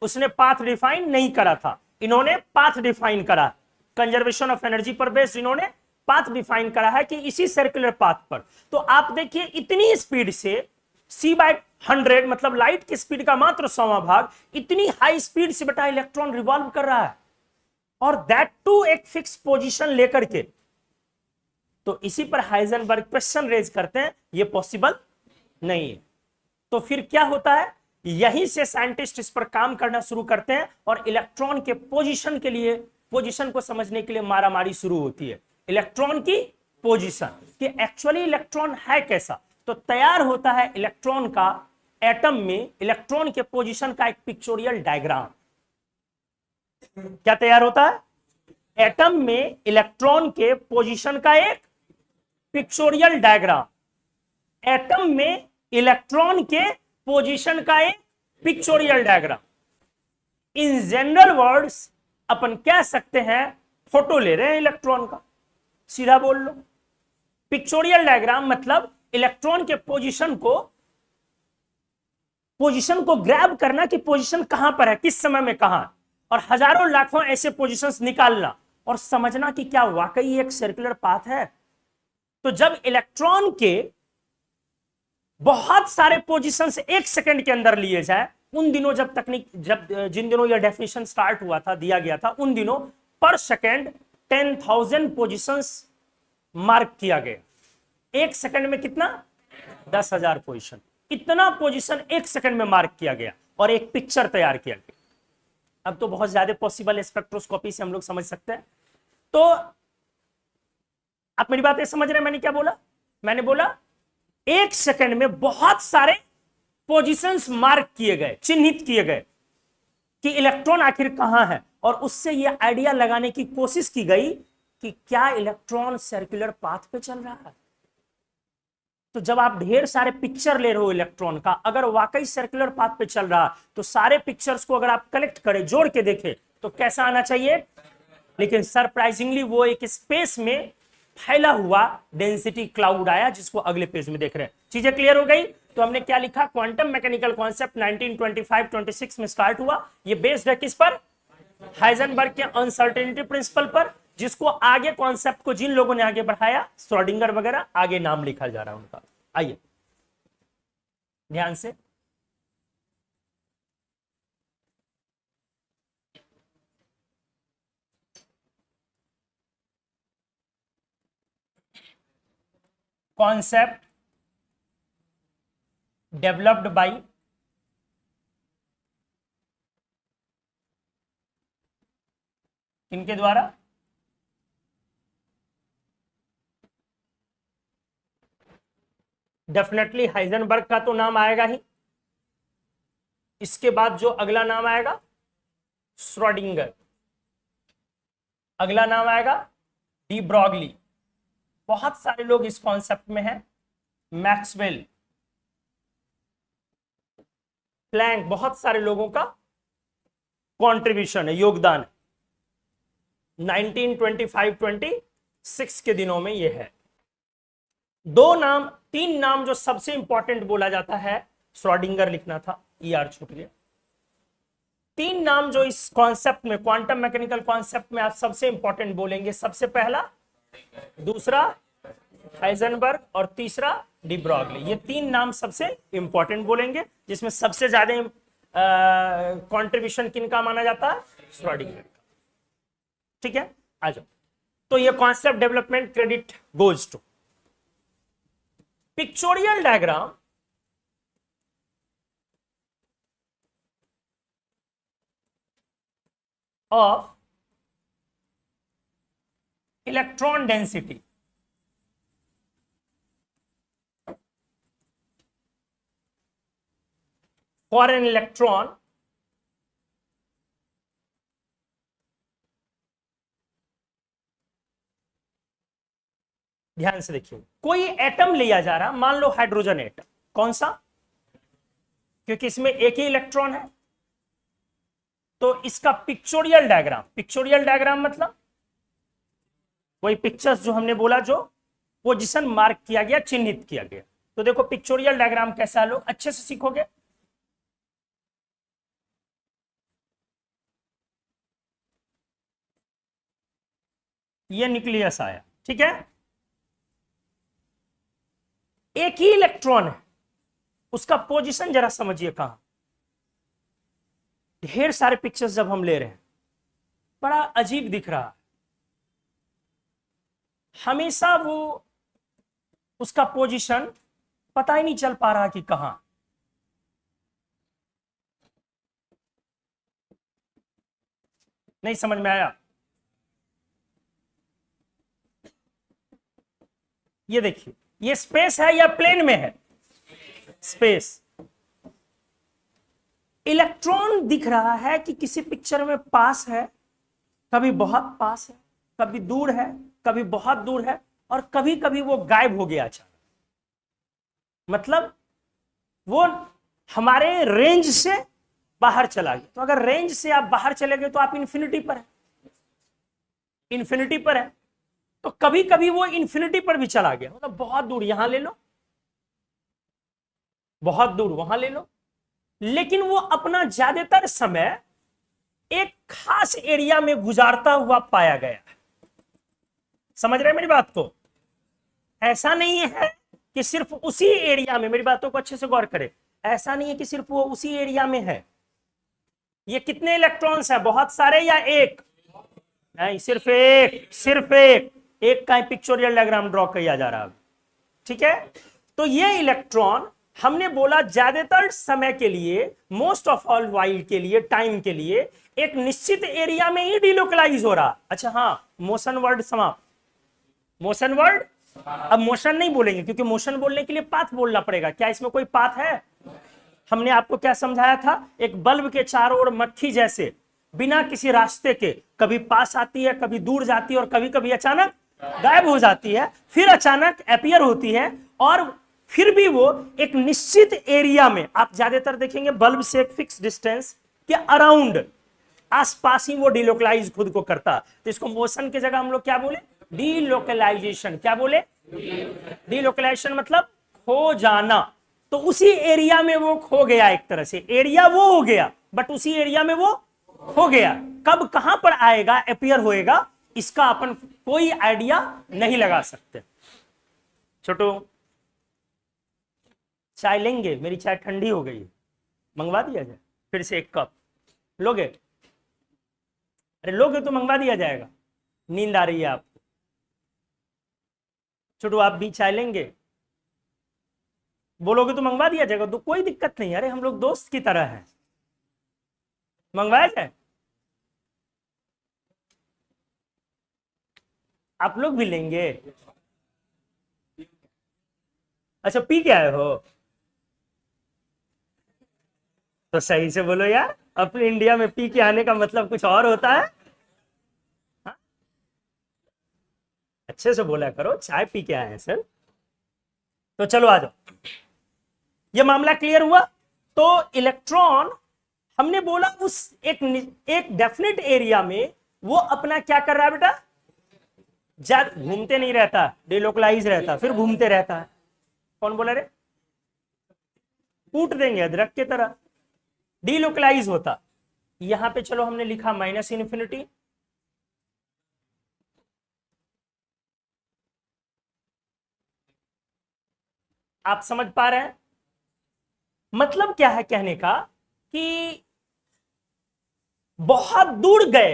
उसने पाथ डिफाइन नहीं करा था, इन्होंने पाथ डिफाइन करा, कंजर्वेशन ऑफ एनर्जी पर बेस्ड इन्होंने पाथ डिफाइन करा है कि इसी सर्कुलर पाथ पर। तो आप देखिए इतनी स्पीड से c by 100 मतलब लाइट की स्पीड का मात्र 100वां भाग, इतनी हाई स्पीड से बेटा इलेक्ट्रॉन रिवॉल्व कर रहा है, और दैट टू एक फिक्स पोजीशन लेकर के। तो इसी पर हाइजेनबर्ग क्वेश्चन रेज करते हैं, ये पॉसिबल नहीं है। तो फिर क्या होता है, यहीं से साइंटिस्ट इस पर काम करना शुरू करते हैं और इलेक्ट्रॉन के पोजीशन के लिए, पोजीशन को समझने के लिए मारामारी शुरू होती है। इलेक्ट्रॉन की पोजीशन कि एक्चुअली इलेक्ट्रॉन है कैसा, तो तैयार होता है इलेक्ट्रॉन का एटम में, इलेक्ट्रॉन के पोजीशन का एक पिक्चोरियल डायग्राम। क्या तैयार होता है, एटम में इलेक्ट्रॉन के पोजीशन का एक पिक्चोरियल डायग्राम, एटम में इलेक्ट्रॉन के पोजीशन का एक pictorial diagram. In general words अपन कह सकते हैं फोटो ले रहे हैं इलेक्ट्रॉन का, सीधा बोल लो। पिक्चोरियल डायग्राम मतलब इलेक्ट्रॉन के पोजीशन को ग्रैब करना कि पोजीशन कहां पर है, किस समय में कहां, और हजारों लाखों ऐसे पोजीशंस निकालना और समझना कि क्या वाकई एक सर्कुलर पाथ है। तो जब इलेक्ट्रॉन के बहुत सारे पोजीशंस एक सेकंड के अंदर लिए जाए, उन दिनों जब तकनीक, जिन दिनों यह डेफिनेशन स्टार्ट हुआ था, दिया गया था, उन दिनों पर सेकंड 10,000 पोजीशंस मार्क किया गया। एक सेकंड में कितना, 10,000 पोजीशन, इतना पोजीशन एक सेकंड में मार्क किया गया और एक पिक्चर तैयार किया गया। अब तो बहुत ज्यादा पॉसिबल है, स्पेक्ट्रोस्कोपी से हम लोग समझ सकते हैं। तो आप मेरी बातें समझ रहे हैं, मैंने क्या बोला, मैंने बोला एक सेकंड में बहुत सारे पोजीशंस मार्क किए गए, चिन्हित किए गए कि इलेक्ट्रॉन आखिर कहां है, और उससे यह आइडिया लगाने की कोशिश की गई कि क्या इलेक्ट्रॉन सर्कुलर पाथ पे चल रहा है। तो जब आप ढेर सारे पिक्चर ले रहे हो इलेक्ट्रॉन का, अगर वाकई सर्कुलर पाथ पे चल रहा, तो सारे पिक्चर्स को अगर आप कलेक्ट करें, जोड़ के देखें, तो कैसा आना चाहिए। लेकिन सरप्राइजिंगली वो एक स्पेस में फैला हुआ डेंसिटी क्लाउड आया, जिसको अगले पेज में देख रहे हैं। चीजें क्लियर हो गई। तो हमने क्या लिखा, क्वांटम मैकेनिकल कॉन्सेप्ट 1925-26 में स्टार्ट हुआ। ये बेस्ड है किस पर, हाइजेनबर्ग के अनसर्टेनिटी प्रिंसिपल पर। जिसको आगे कॉन्सेप्ट को जिन लोगों ने आगे बढ़ाया, श्रोडिंगर वगैरह, आगे नाम लिखा जा रहा है उनका। आइए ध्यान से, कॉन्सेप्ट डेवलप्ड बाय इनके द्वारा, डेफिनेटली हाइजेनबर्ग का तो नाम आएगा ही, इसके बाद जो अगला नाम आएगा श्रोडिंगर, अगला नाम आएगा डी ब्रॉगली, बहुत सारे लोग इस कॉन्सेप्ट में हैं, मैक्सवेल, प्लैंक, बहुत सारे लोगों का कंट्रीब्यूशन है, योगदान है। 1925-26 के दिनों में यह है। तीन नाम जो सबसे इंपॉर्टेंट बोला जाता है, श्रोडिंगर लिखना था, ईआर छूट गया। तीन नाम जो इस कॉन्सेप्ट में, क्वांटम मैकेनिकल कॉन्सेप्ट में आप सबसे इंपॉर्टेंट बोलेंगे, सबसे पहला, दूसरा हाइजेनबर्ग और तीसरा डी ब्रॉगली। ये तीन नाम सबसे इंपॉर्टेंट बोलेंगे, जिसमें सबसे ज्यादा कंट्रीब्यूशन किनका माना जाता है, श्रोडिंगर का। ठीक है, आ जाओ। तो ये concept development credit goes to pictorial diagram of electron density for an electron ध्यान से देखिए, कोई एटम लिया जा रहा, मान लो हाइड्रोजन एटम, कौन सा, क्योंकि इसमें एक ही इलेक्ट्रॉन है, तो इसका पिक्चोरियल डायग्राम मतलब वही पिक्चर्स जो हमने बोला, जो पोजीशन मार्क किया गया, चिन्हित किया गया। तो देखो पिक्चोरियल डायग्राम कैसा, लोग अच्छे से सीखोगे। ये न्यूक्लियस आया, ठीक है, एक ही इलेक्ट्रॉन है, उसका पोजीशन जरा समझिए कहां। ढेर सारे पिक्चर्स जब हम ले रहे हैं, बड़ा अजीब दिख रहा है, हमेशा वो उसका पोजीशन पता ही नहीं चल पा रहा कि कहां। नहीं समझ में आया? ये देखिए, ये स्पेस है या प्लेन में है, स्पेस। इलेक्ट्रॉन दिख रहा है कि किसी पिक्चर में पास है, कभी बहुत पास है, कभी दूर है, कभी बहुत दूर है, और कभी कभी वो गायब हो गया अचानक। मतलब वो हमारे रेंज से बाहर चला गया। तो अगर रेंज से आप बाहर चले गए तो आप इन्फिनिटी पर है, इन्फिनिटी पर है। तो कभी कभी वो इन्फिनिटी पर भी चला गया, मतलब बहुत दूर यहां ले लो, बहुत दूर वहां ले लो, लेकिन वो अपना ज्यादातर समय एक खास एरिया में गुजारता हुआ पाया गया। समझ रहे हैं मेरी बात को? ऐसा नहीं है कि सिर्फ उसी एरिया में, मेरी बातों को अच्छे से गौर करें, ऐसा नहीं है कि सिर्फ वो उसी एरिया में है। ये कितने इलेक्ट्रॉन्स है, बहुत सारे या एक? नहीं, सिर्फ एक का पिक्चोरियल डायग्राम ड्रॉ किया जा रहा है, ठीक है। तो ये इलेक्ट्रॉन हमने बोला ज्यादातर समय के लिए, मोस्ट ऑफ ऑल वाइल के लिए, टाइम के लिए एक निश्चित एरिया में ही डिलोकलाइज हो रहा। अच्छा हाँ, मोशन वर्ड समाप्त, मोशन वर्ड अब मोशन नहीं बोलेंगे, क्योंकि मोशन बोलने के लिए पाथ बोलना पड़ेगा। क्या इसमें कोई पाथ है? हमने आपको क्या समझाया था, एक बल्ब के चारों ओर मक्खी जैसे बिना किसी रास्ते के कभी पास आती है, कभी दूर जाती है, और कभी कभी अचानक गायब हो जाती है, फिर अचानक अपीयर होती है, और फिर भी वो एक निश्चित एरिया में, आप ज्यादातर देखेंगे बल्ब से एक फिक्स डिस्टेंस के अराउंड, आसपास ही वो डिलोकलाइज खुद को करता। तो इसको मोशन की जगह हम लोग क्या बोले, डीलोकलाइजेशन। क्या बोले? डीलोकलाइजेशन मतलब खो जाना। तो उसी एरिया में वो खो गया, एक तरह से एरिया वो हो गया, बट उसी एरिया में वो खो गया। कब कहां पर आएगा, अपीयर होएगा, इसका अपन कोई आइडिया नहीं लगा सकते। छोटू चाय लेंगे? मेरी चाय ठंडी हो गई है, मंगवा दिया जाए फिर से 1 कप? लोगे? अरे लोगे तो मंगवा दिया जाएगा। नींद आ रही है आपको? छोटू आप भी चाय लेंगे? बोलोगे तो मंगवा दिया जाएगा, तो कोई दिक्कत नहीं। अरे हम लोग दोस्त की तरह हैं, मंगवाया जाए। आप लोग भी लेंगे? अच्छा पी के आए हो तो सही से बोलो यार, अपने इंडिया में पी के आने का मतलब कुछ और होता है। हाँ? अच्छे से बोला करो, चाय पी के आए हैं सर। तो चलो आ जाओ, ये मामला क्लियर हुआ। तो इलेक्ट्रॉन हमने बोला उस एक डेफिनेट एरिया में वो अपना क्या कर रहा है बेटा, घूमते नहीं रहता, डिलोकलाइज रहता, फिर घूमते रहता है। कौन बोला रे? कूट देंगे अदरक की तरह, डिलोकलाइज होता। यहां पे चलो हमने लिखा माइनस इन्फिनिटी, आप समझ पा रहे हैं? मतलब क्या है कहने का कि बहुत दूर गए,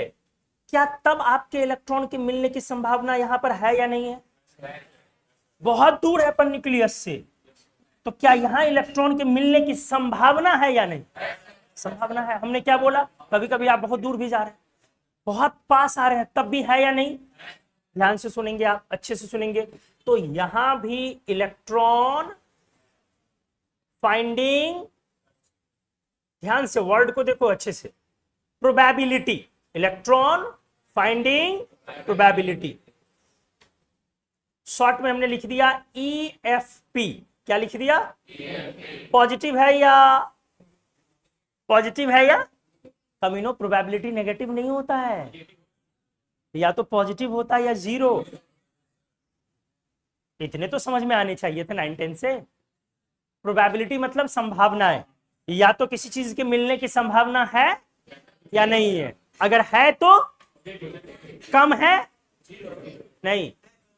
क्या तब आपके इलेक्ट्रॉन के मिलने की संभावना यहां पर है या नहीं है? बहुत दूर है पर न्यूक्लियस से, तो क्या यहां इलेक्ट्रॉन के मिलने की संभावना है या नहीं? संभावना है। हमने क्या बोला, कभी कभी आप बहुत दूर भी जा रहे हैं, बहुत पास आ रहे हैं, तब भी है या नहीं? ध्यान से सुनेंगे आप, अच्छे से सुनेंगे। तो यहां भी इलेक्ट्रॉन फाइंडिंग, ध्यान से वर्ड को देखो अच्छे से, probability, electron finding probability. Short में हमने लिख दिया EFP। क्या लिख दिया? पॉजिटिव है या पॉजिटिव है या कमीनो? प्रोबेबिलिटी नेगेटिव नहीं होता है, या तो पॉजिटिव होता है या 0। इतने तो समझ में आने चाहिए थे 9-10 से। प्रोबेबिलिटी मतलब संभावना है, या तो किसी चीज के मिलने की संभावना है या नहीं है। अगर है तो कम है, नहीं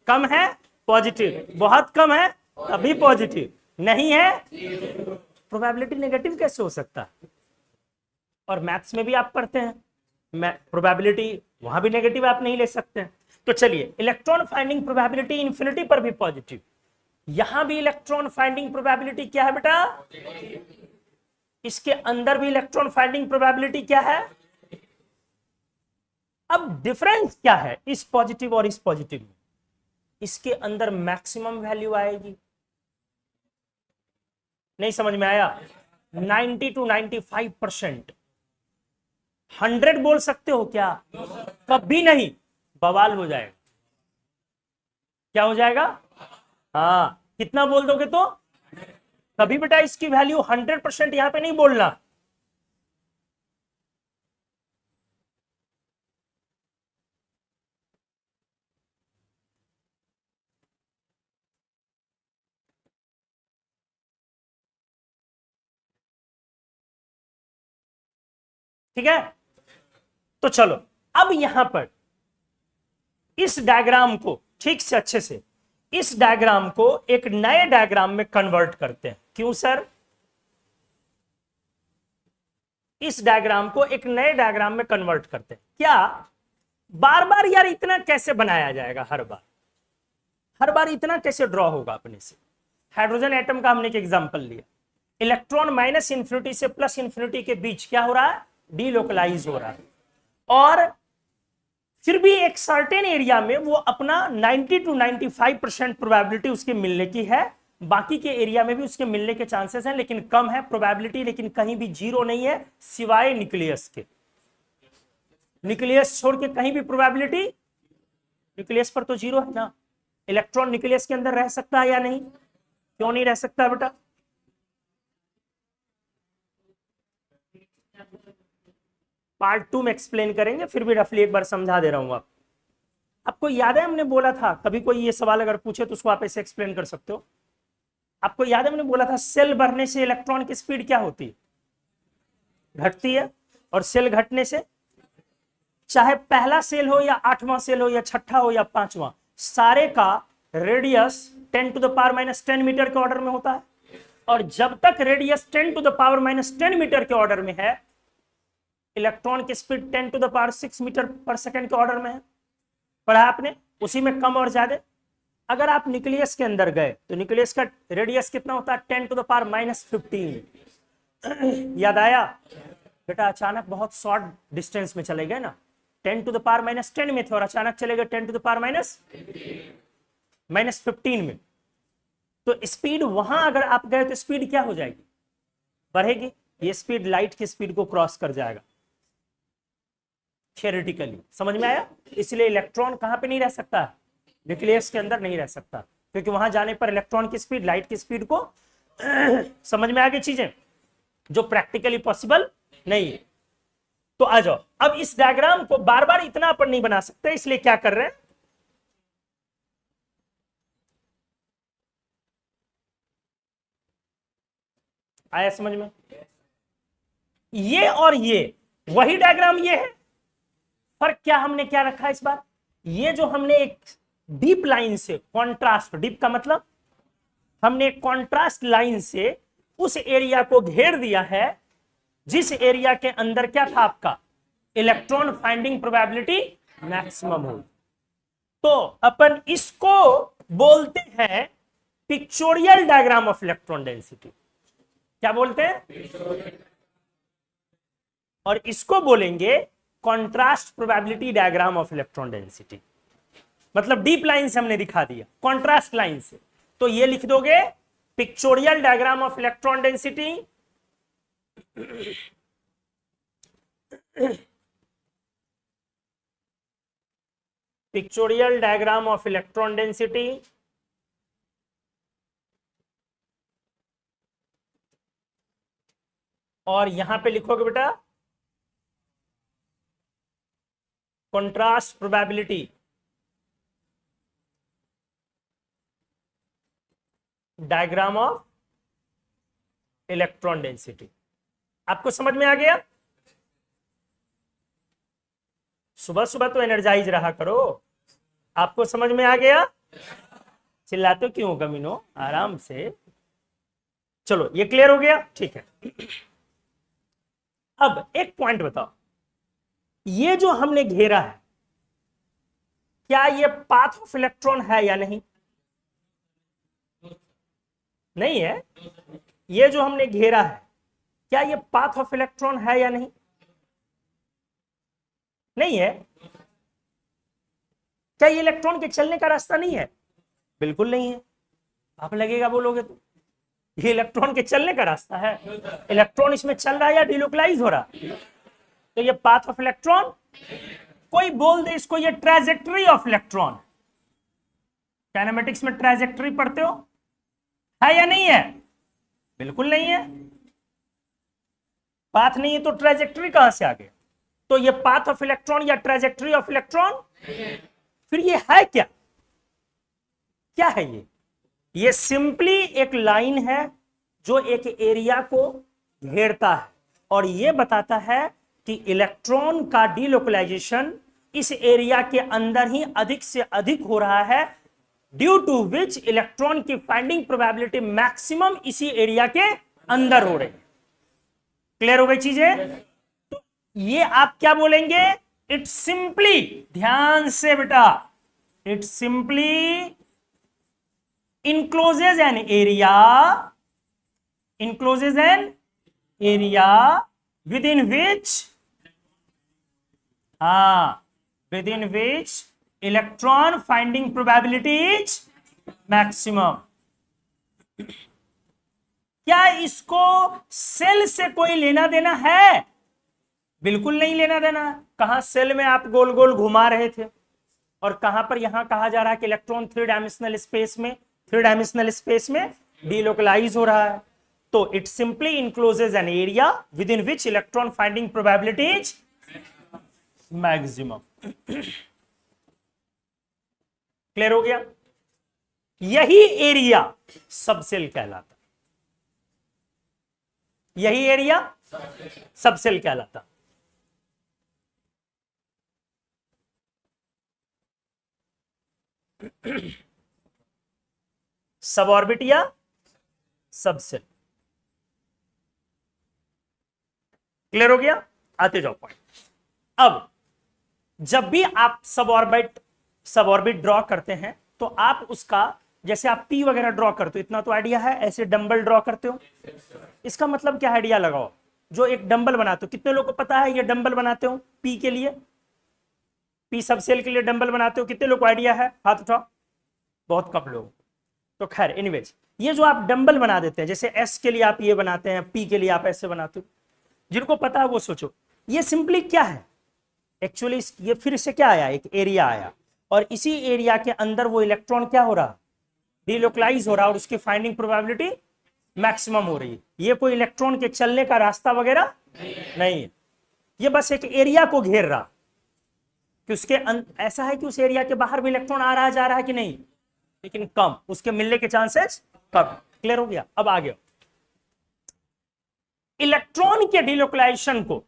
कम है पॉजिटिव, बहुत कम है तभी पॉजिटिव, नहीं है प्रोबेबिलिटी नेगेटिव कैसे हो सकता है? और मैथ्स में भी आप पढ़ते हैं, प्रोबेबिलिटी वहां भी नेगेटिव आप नहीं ले सकते हैं। तो चलिए, इलेक्ट्रॉन फाइंडिंग प्रोबेबिलिटी इंफिनिटी पर भी पॉजिटिव, यहां भी इलेक्ट्रॉन फाइंडिंग प्रोबेबिलिटी क्या है बेटा? इसके अंदर भी इलेक्ट्रॉन फाइंडिंग प्रोबेबिलिटी क्या है? अब डिफरेंस क्या है इस पॉजिटिव और इस पॉजिटिव में? इसके अंदर मैक्सिमम वैल्यू आएगी। नहीं समझ में आया? 90 to 95%। 100 बोल सकते हो क्या? कभी नहीं, बवाल हो जाएगा। क्या हो जाएगा? हाँ, कितना बोल दोगे तो? कभी बेटा इसकी वैल्यू 100% यहां पे नहीं बोलना। ठीक है, तो चलो अब यहां पर इस डायग्राम को ठीक से अच्छे से, इस डायग्राम को एक नए डायग्राम में कन्वर्ट करते हैं। क्यों सर? इस डायग्राम को एक नए डायग्राम में कन्वर्ट करते हैं। क्या बार बार यार इतना कैसे बनाया जाएगा? हर बार इतना कैसे ड्रॉ होगा अपने से? हाइड्रोजन एटम का हमने एक एग्जांपल लिया, इलेक्ट्रॉन माइनस इंफिनिटी से प्लस इंफिनिटी के बीच क्या हो रहा है? डीलोकलाइज हो रहा है। और फिर भी एक सर्टेन एरिया में वो अपना 90 to 95% प्रोबेबिलिटी उसके मिलने की है, बाकी के एरिया में भी उसके मिलने के चांसेस हैं, लेकिन कम है प्रोबेबिलिटी, लेकिन कहीं भी 0 नहीं है सिवाय न्यूक्लियस के। न्यूक्लियस छोड़ के कहीं भी प्रोबेबिलिटी, न्यूक्लियस पर तो 0 है ना। इलेक्ट्रॉन न्यूक्लियस के अंदर रह सकता है या नहीं? क्यों नहीं रह सकता बेटा? पार्ट 2 में एक्सप्लेन करेंगे, फिर भी रफली एक बार समझा दे रहा हूं। आपको याद है हमने बोला था, कभी कोई ये सवाल अगर पूछे तो उसको आप ऐसे एक्सप्लेन कर सकते हो। आपको याद है हमने बोला था सेल बढ़ने से इलेक्ट्रॉन की स्पीड क्या होती है? घटती है, और सेल घटने से चाहे पहला सेल हो या 8वां सेल हो या छठा हो या 5वां, सारे का radius 10 to the power minus 10 metre के ऑर्डर में होता है। और जब तक radius 10 to the power minus 10 metre के ऑर्डर में है, इलेक्ट्रॉन की speed 10 to the power 6 metre पर सेकंड के ऑर्डर में है। पढ़ा आपने, उसी में कम और ज्यादा। अगर आप न्यूक्लियस के अंदर गए तो न्यूक्लियस का रेडियस कितना होता है? 10 टू द पावर माइनस 15। याद आया बेटा? अचानक बहुत शॉर्ट डिस्टेंस में चले गए ना, 10 टू द पावर माइनस 10 में थे और अचानक चले गए 10 टू द पावर माइनस 15 में। तो स्पीड वहां अगर आप गए तो स्पीड क्या हो जाएगी? बढ़ेगी। ये स्पीड लाइट की स्पीड को क्रॉस कर जाएगा थियोरेटिकली। समझ में आया? इसलिए इलेक्ट्रॉन कहां पे नहीं रह सकता? न्यूक्लियस के अंदर नहीं रह सकता, क्योंकि वहां जाने पर इलेक्ट्रॉन की स्पीड लाइट की स्पीड को समझ में आ गई चीजें, जो प्रैक्टिकली पॉसिबल नहीं है। तो आ जाओ, अब इस डायग्राम को बार बार इतना अपन नहीं बना सकते, इसलिए क्या कर रहे हैं, आया समझ में? ये और ये वही डायग्राम ये है। फर्क क्या हमने क्या रखा इस बार? ये जो हमने एक डीप लाइन से कॉन्ट्रास्ट, डीप का मतलब हमने एक कॉन्ट्रास्ट लाइन से उस एरिया को घेर दिया है जिस एरिया के अंदर क्या था आपका? इलेक्ट्रॉन फाइंडिंग प्रोबेबिलिटी मैक्सिमम हो। तो अपन इसको बोलते हैं pictorial diagram of electron density. क्या बोलते हैं? और इसको बोलेंगे contrast probability diagram of electron density. मतलब डीप लाइन से हमने दिखा दिया, कॉन्ट्रास्ट लाइन से। तो ये लिख दोगे pictorial diagram of electron density. Pictorial diagram of electron density. और यहां पे लिखोगे बेटा contrast probability diagram of electron density. आपको समझ में आ गया? सुबह सुबह तो एनर्जाइज रहा करो। आपको समझ में आ गया? चिल्लाते क्यों कमीनो? आराम से। चलो ये क्लियर हो गया, ठीक है। अब एक पॉइंट बताओ, ये जो हमने घेरा है, क्या ये पाथ ऑफ इलेक्ट्रॉन है या नहीं? नहीं है। ये जो हमने घेरा है, क्या ये पाथ ऑफ इलेक्ट्रॉन है या नहीं? नहीं है। क्या ये इलेक्ट्रॉन के चलने का रास्ता नहीं है? बिल्कुल नहीं है। आप लगेगा बोलोगे तो ये इलेक्ट्रॉन के चलने का रास्ता है। इलेक्ट्रॉन इसमें चल रहा है या डिलोकलाइज हो रहा? तो ये पाथ ऑफ इलेक्ट्रॉन, कोई बोल दे इसको ये ट्रैजेक्टरी ऑफ इलेक्ट्रॉन। काइनेमेटिक्स में ट्रैजेक्टरी पढ़ते हो, है या नहीं है? बिल्कुल नहीं है। पाथ नहीं है तो ट्रैजेक्टरी कहां से आ गया? तो ये पाथ ऑफ इलेक्ट्रॉन या ट्रैजेक्टरी ऑफ इलेक्ट्रॉन, फिर ये है क्या? क्या है ये? ये सिंपली एक लाइन है जो एक एरिया को घेरता है और ये बताता है कि इलेक्ट्रॉन का डीलोकलाइजेशन इस एरिया के अंदर ही अधिक से अधिक हो रहा है, ड्यू टू विच इलेक्ट्रॉन की फाइंडिंग प्रोबेबिलिटी मैक्सिमम इसी एरिया के अंदर हो रही है। क्लियर हो गई चीजें? तो ये आप क्या बोलेंगे? इट सिंपली, ध्यान से बेटा, it simply encloses an area within which electron finding probability is maximum। क्या इसको सेल से कोई लेना देना है? बिल्कुल नहीं लेना देना। कहां सेल में आप गोल गोल घुमा रहे थे और कहां पर यहां कहा जा रहा है कि इलेक्ट्रॉन थ्री डायमेंशनल स्पेस में डीलोकलाइज हो रहा है। तो it simply encloses an area within which electron finding probability is maximum. Clear हो गया? यही एरिया सबसेल कहलाता, यही एरिया सबसेल कहलाता। सब ऑर्बिट या सबसेल। क्लियर हो गया? आते जाओ पॉइंट। अब जब भी आप सब ऑर्बिट ड्रॉ करते हैं तो आप उसका, जैसे आप पी वगैरह ड्रॉ करते हो, इतना तो आइडिया है, ऐसे डंबल ड्रॉ करते हो, इसका मतलब क्या आइडिया लगाओ। जो एक डंबल बनाते हो, कितने लोगों को पता है ये डंबल बनाते हो पी के लिए, पी सबसेल के लिए डंबल बनाते हो, कितने लोग को आइडिया है? हाथ उठाओ। बहुत कम लोग। तो खैर एनीवेज, ये जो आप डंबल बना देते हैं, जैसे एस के लिए आप ये बनाते हैं, पी के लिए आप ऐसे बनाते हो, जिनको पता है वो सोचो ये सिंपली क्या है एक्चुअली। ये फिर से क्या आया, एक एरिया आया, और इसी एरिया के अंदर वो इलेक्ट्रॉन क्या हो रहा, डिलोकलाइज हो रहा, और उसकी फाइंडिंग प्रोबेबिलिटी मैक्सिमम हो रही है। ये कोई इलेक्ट्रॉन के चलने का रास्ता वगैरह नहीं है, ये बस एक एरिया को घेर रहा, कि उसके ऐसा है कि उस एरिया के बाहर भी इलेक्ट्रॉन आ रहा है, जा रहा है कि नहीं, लेकिन कम, उसके मिलने के चांसेस कम। क्लियर हो गया? अब आगे इलेक्ट्रॉन के डिलोकलाइजेशन को,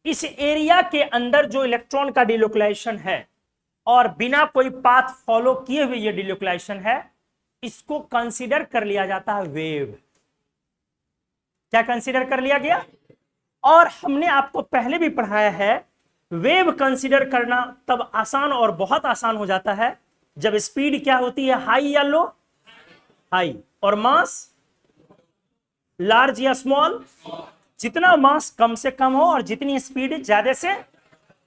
इस एरिया के अंदर जो इलेक्ट्रॉन का डिलोकलाइजेशन है और बिना कोई पाथ फॉलो किए हुए ये डिलोकलाइजेशन है, इसको कंसीडर कर लिया जाता है वेव। क्या कंसीडर कर लिया गया? और हमने आपको पहले भी पढ़ाया है, वेव कंसीडर करना तब आसान और बहुत आसान हो जाता है जब स्पीड क्या होती है, हाई या लो, हाई, और मास लार्ज या स्मॉल। जितना मास कम से कम हो और जितनी स्पीड ज्यादा से,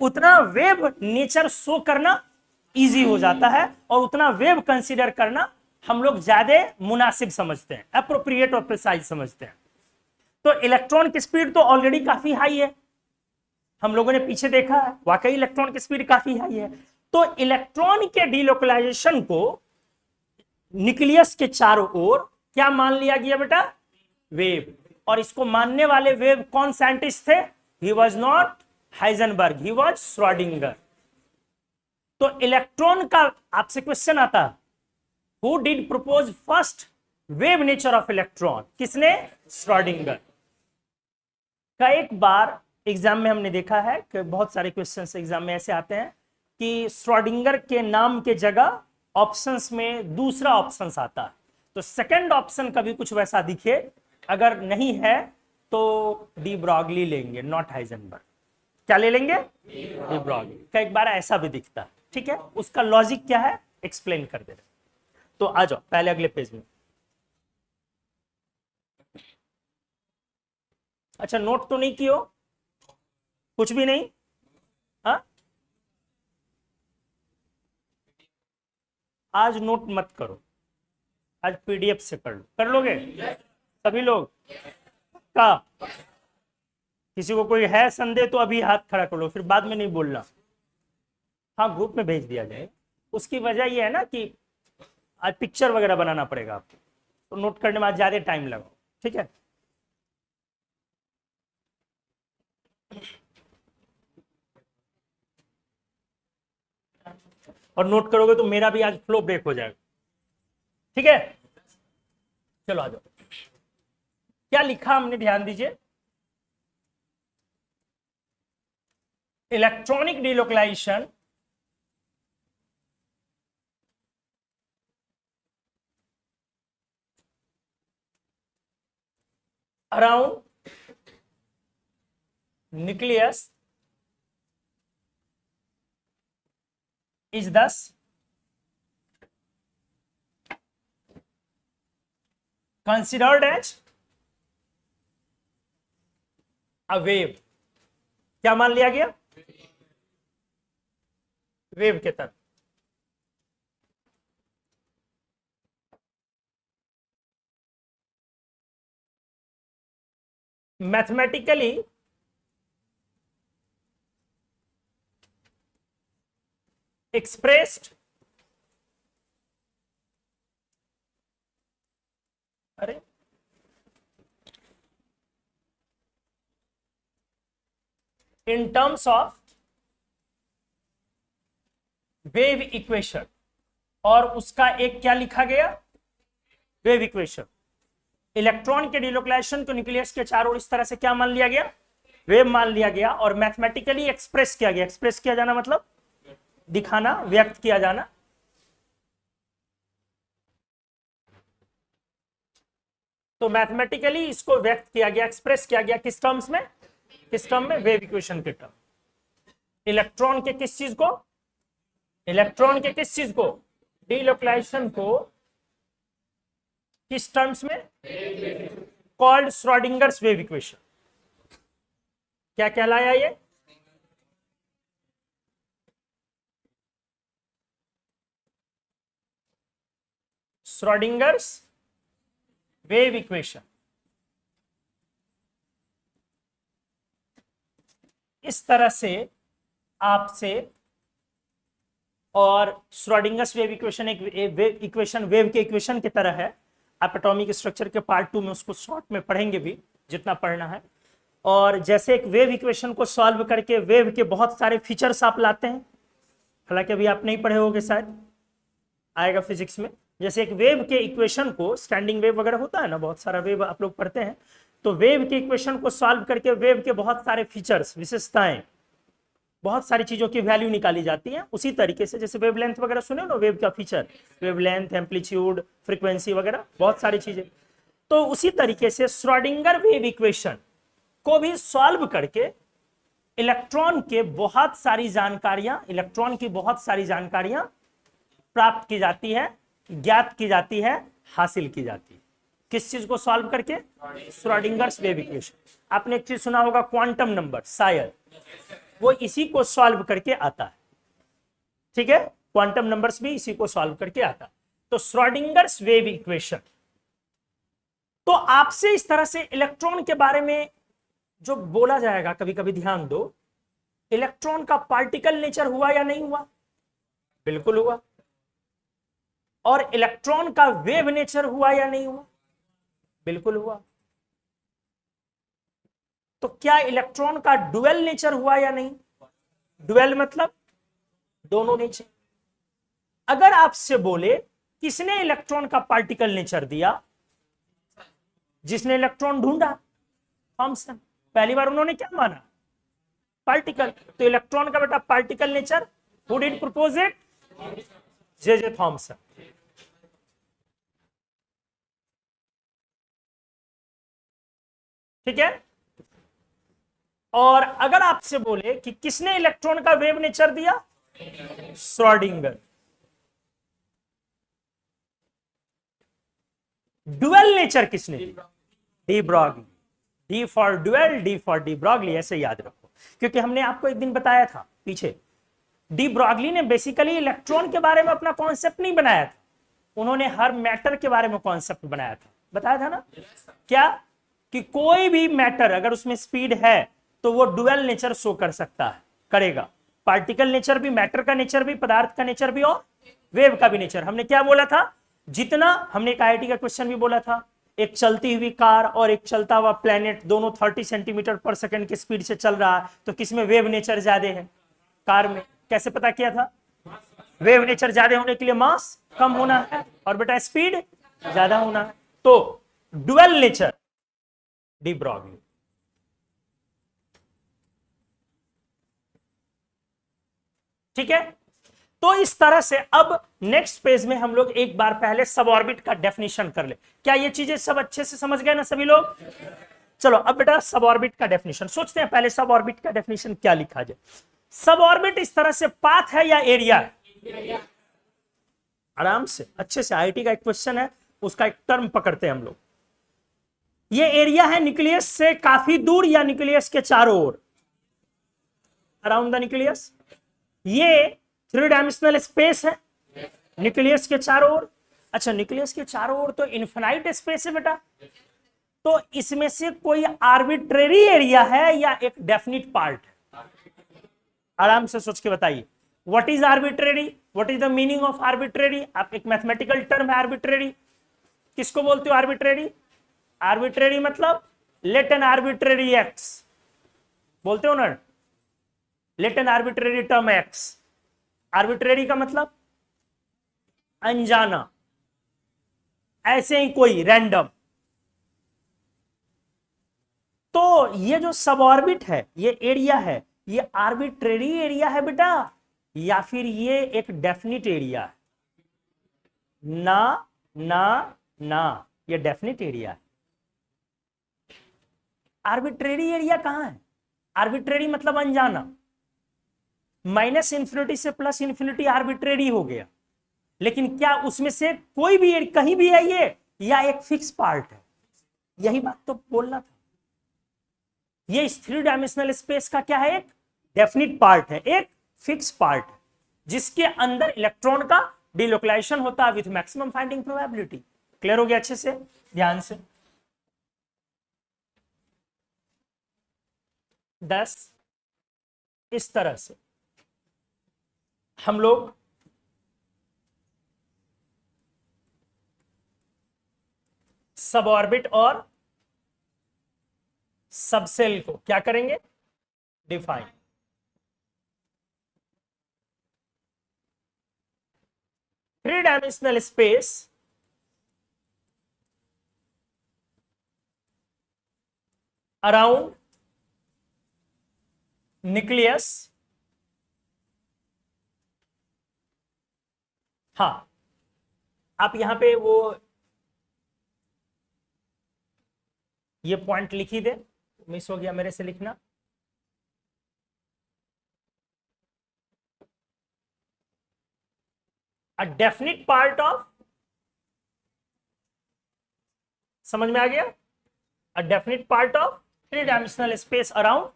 उतना वेव नेचर शो करना इजी हो जाता है, और उतना वेव कंसीडर करना हम लोग ज्यादा मुनासिब समझते हैं, अप्रोप्रिएट और प्रिसाइज समझते हैं। तो इलेक्ट्रॉन की स्पीड तो ऑलरेडी काफी हाई है, हम लोगों ने पीछे देखा है, वाकई इलेक्ट्रॉन की स्पीड काफी हाई है। तो इलेक्ट्रॉन के डिलोकलाइजेशन को न्यूक्लियस के चारों ओर क्या मान लिया गया बेटा? वेव। और इसको मानने वाले वेव कौन साइंटिस्ट थे? He was not Heisenberg, he was Schrodinger. तो इलेक्ट्रॉन का आपसे क्वेश्चन आता है, who did propose first wave nature of electron? किसने? श्रोडिंगर। कई बार एग्जाम में हमने देखा है कि बहुत सारे क्वेश्चंस एग्जाम में ऐसे आते हैं कि श्रोडिंगर के नाम के जगह ऑप्शंस में दूसरा ऑप्शन आता है, तो सेकंड ऑप्शन कभी कुछ वैसा दिखे, अगर नहीं है तो डी ब्रॉगली लेंगे, नॉट हाइजेनबर्ग। क्या ले लेंगे? De Broglie. कई बार ऐसा भी दिखता है, ठीक है, उसका लॉजिक क्या है एक्सप्लेन कर दे रहे। तो आ जाओ पहले अगले पेज में। अच्छा, नोट तो नहीं कियो? कुछ भी नहीं? हाँ, आज नोट मत करो, आज पीडीएफ से कर लो। कर लोगे सभी लोग? का किसी को कोई है संदेह तो अभी हाथ खड़ा कर लो, फिर बाद में नहीं बोलना। हाँ, ग्रुप में भेज दिया जाए। उसकी वजह यह है ना कि आज पिक्चर वगैरह बनाना पड़ेगा आपको, तो नोट करने में आज ज्यादा टाइम लगाओ, ठीक है। और नोट करोगे तो मेरा भी आज फ्लो ब्रेक हो जाएगा, ठीक है। चलो आ जाओ, क्या लिखा हमने ध्यान दीजिए। Electronic delocalisation around nucleus is thus considered as a wave। क्या मान लिया गया? वेव के तरह। मैथमेटिकली expressed, अरे in terms of wave equation, और उसका एक क्या लिखा गया? Wave equation. इलेक्ट्रॉन के डिलोकलाइजेशन को न्यूक्लियस के चारों ओर इस तरह से क्या मान लिया गया? वेव मान लिया गया, और मैथमेटिकली एक्सप्रेस किया गया। एक्सप्रेस किया जाना मतलब दिखाना, व्यक्त किया जाना। तो मैथमेटिकली इसको व्यक्त किया गया, एक्सप्रेस किया गया किस टर्म्स में? किस टर्म में? वेव इक्वेशन के टर्म। इलेक्ट्रॉन के किस चीज को? इलेक्ट्रॉन के किस चीज को? डीलोकलाइजेशन को किस टर्म्स में? Called Schrödinger's wave equation. क्या कहलाया ये? Schrödinger's wave equation. इस तरह से आपसे, और श्रोडिंगर्स वेव इक्वेशन एक वेव इक्वेशन, वेव के इक्वेशन की तरह है। आप एटॉमिक स्ट्रक्चर के पार्ट 2 में उसको शॉर्ट में पढ़ेंगे भी, जितना पढ़ना है। और जैसे एक वेव इक्वेशन को सॉल्व करके वेव के बहुत सारे फीचर्स आप लाते हैं, हालांकि अभी आप नहीं पढ़े होंगे, शायद आएगा फिजिक्स में। जैसे एक वेव के इक्वेशन को, स्टैंडिंग वेव वगैरह होता है ना, बहुत सारा वेव आप लोग पढ़ते हैं, तो वेव के इक्वेशन को सॉल्व करके वेव के बहुत सारे फीचर्स, विशेषताएं, बहुत सारी चीजों की वैल्यू निकाली जाती है। उसी तरीके से जैसे वेवलेंथ वगैरह सुने ना, वेव का फीचर, वेवलेंथ, एम्पलीट्यूड, फ्रीक्वेंसी वगैरह, बहुत सारी चीजें। तो उसी तरीके से श्रोडिंगर वेव इक्वेशन को भी सॉल्व करके इलेक्ट्रॉन के बहुत सारी जानकारियां, इलेक्ट्रॉन की बहुत सारी जानकारियां प्राप्त की जाती है, ज्ञात की जाती है, हासिल की जाती है। किस चीज को सॉल्व करके? Schrödinger's wave equation. आपने एक चीज सुना होगा, क्वांटम नंबर, शायद वो इसी को सॉल्व करके आता है। ठीक है, क्वांटम नंबर्स भी इसी को सॉल्व करके आता है। तो श्रोडिंगर्स वेव इक्वेशन। तो आपसे इस तरह से इलेक्ट्रॉन के बारे में जो बोला जाएगा, कभी कभी ध्यान दो, इलेक्ट्रॉन का पार्टिकल नेचर हुआ या नहीं हुआ? बिल्कुल हुआ। और इलेक्ट्रॉन का वेव नेचर हुआ या नहीं हुआ? बिल्कुल हुआ। तो क्या इलेक्ट्रॉन का डुअल नेचर हुआ या नहीं? डुअल मतलब दोनों नेचर। अगर आपसे बोले किसने इलेक्ट्रॉन का पार्टिकल नेचर दिया? जिसने इलेक्ट्रॉन ढूंढा, थॉमसन। पहली बार उन्होंने क्या माना? पार्टिकल। तो इलेक्ट्रॉन का बेटा particle nature, who did propose it? J Thomson. ठीक है। और अगर आपसे बोले कि किसने इलेक्ट्रॉन का वेव नेचर दिया? श्रोडिंगर। डुअल नेचर किसने दिया? De Broglie. D for dual, D for de Broglie, ऐसे याद रखो, क्योंकि हमने आपको एक दिन बताया था पीछे, डी ब्रॉगली ने बेसिकली इलेक्ट्रॉन के बारे में अपना कॉन्सेप्ट नहीं बनाया था, उन्होंने हर मैटर के बारे में कॉन्सेप्ट बनाया था। बताया था ना? क्या कि कोई भी मैटर अगर उसमें स्पीड है तो वो डुअल नेचर शो कर सकता है, करेगा। पार्टिकल नेचर भी, मैटर का नेचर भी, पदार्थ का नेचर भी और वेव का भी नेचर। हमने क्या बोला था? जितना, हमने एक आईआईटी का क्वेश्चन भी बोला था, एक चलती हुई कार और एक चलता हुआ प्लेनेट दोनों 30 सेंटीमीटर पर सेकंड की स्पीड से चल रहा है, तो किसमें वेव नेचर ज्यादा है? कार में। कैसे पता किया था? वेव नेचर ज्यादा होने के लिए मास कम होना है और बेटा स्पीड ज्यादा होना है। तो डुअल नेचर, डी ब्रॉगली। ठीक है। तो इस तरह से अब नेक्स्ट पेज में हम लोग एक बार पहले सब ऑर्बिट का डेफिनेशन कर ले। क्या ये चीजें सब अच्छे से समझ गए ना सभी लोग? चलो अब बेटा सब ऑर्बिट का डेफिनेशन सोचते हैं। पहले सब ऑर्बिट का डेफिनेशन क्या लिखा जाए? सब ऑर्बिट इस तरह से पाथ है या एरिया है? आराम से, अच्छे से, आईआईटी का एक क्वेश्चन है, उसका एक टर्म पकड़ते हैं हम लोग। ये एरिया है न्यूक्लियस से काफी दूर या न्यूक्लियस के चारों ओर? Around the nucleus. ये 3 डायमेंशनल स्पेस है न्यूक्लियस के चारों ओर। अच्छा, न्यूक्लियस के चारों ओर तो इनफिनाइट स्पेस है बेटा। तो इसमें से कोई आर्बिट्रेरी एरिया है या एक डेफिनिट पार्ट है? आराम से सोच के बताइए। What is arbitrary? What is the meaning of arbitrary? आप, एक मैथमेटिकल टर्म है आर्बिट्रेरी। किसको बोलते हो आर्बिट्रेरी? आर्बिट्रेरी मतलब लेट एन आर्बिट्रेरी एक्स, बोलते हो ना, let an arbitrary term x. Arbitrary का मतलब अनजाना, ऐसे ही कोई रैंडम। तो ये जो सब ऑर्बिट है, ये एरिया है, ये आर्बिट्रेरी एरिया है बेटा या फिर ये एक डेफिनिट एरिया है? ना ना ना, ये डेफिनिट एरिया है। आर्बिट्रेरी एरिया कहां है? आर्बिट्रेरी मतलब अनजाना, माइनस इंफिनिटी से प्लस इंफिनिटी आर्बिट्रेरी हो गया, लेकिन क्या उसमें से कोई भी कहीं भी है ये, या एक फिक्स पार्ट है? यही बात तो बोलना था। ये इस 3 डायमेंशनल स्पेस का क्या है? एक डेफिनिट पार्ट है, एक फिक्स पार्ट है, जिसके अंदर इलेक्ट्रॉन का डिलोकलाइजेशन होता है with maximum finding probability. Clear हो गया अच्छे से? ध्यान से 10 इस तरह से हम लोग सब ऑर्बिट और सबसेल को क्या करेंगे? Define. Three dimensional space around nucleus. हाँ, आप यहां पे वो ये पॉइंट लिख ही दे, मिस हो गया मेरे से लिखना। अ डेफिनिट पार्ट ऑफ, समझ में आ गया? A definite part of three dimensional space around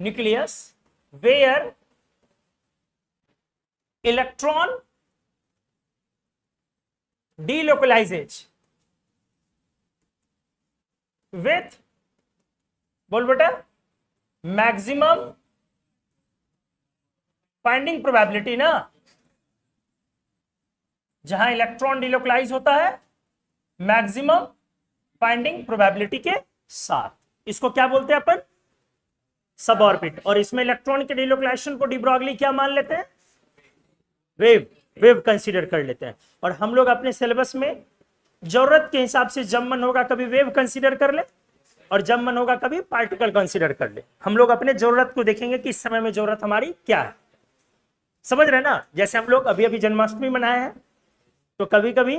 nucleus where electron delocalizes with, बोल बेटा, मैक्सिमम फाइंडिंग प्रोबेबिलिटी ना, जहां इलेक्ट्रॉन डिलोकलाइज होता है मैक्सिमम फाइंडिंग प्रोबेबिलिटी के साथ, इसको क्या बोलते हैं अपन? सब ऑर्बिट। और इसमें इलेक्ट्रॉन के डिलोकलाइजेशन को डी ब्रॉगली क्या मान लेते हैं? वेव, वेव कंसीडर कर लेते हैं। और हम लोग अपने सिलेबस में जरूरत के हिसाब से जब मन होगा कभी वेव कंसीडर कर ले, और जब मन होगा कभी पार्टिकल कंसीडर कर ले। हम लोग अपने जरूरत को देखेंगे कि इस समय में जरूरत हमारी क्या है। समझ रहे ना? जैसे हम लोग अभी अभी जन्माष्टमी मनाए हैं, तो कभी कभी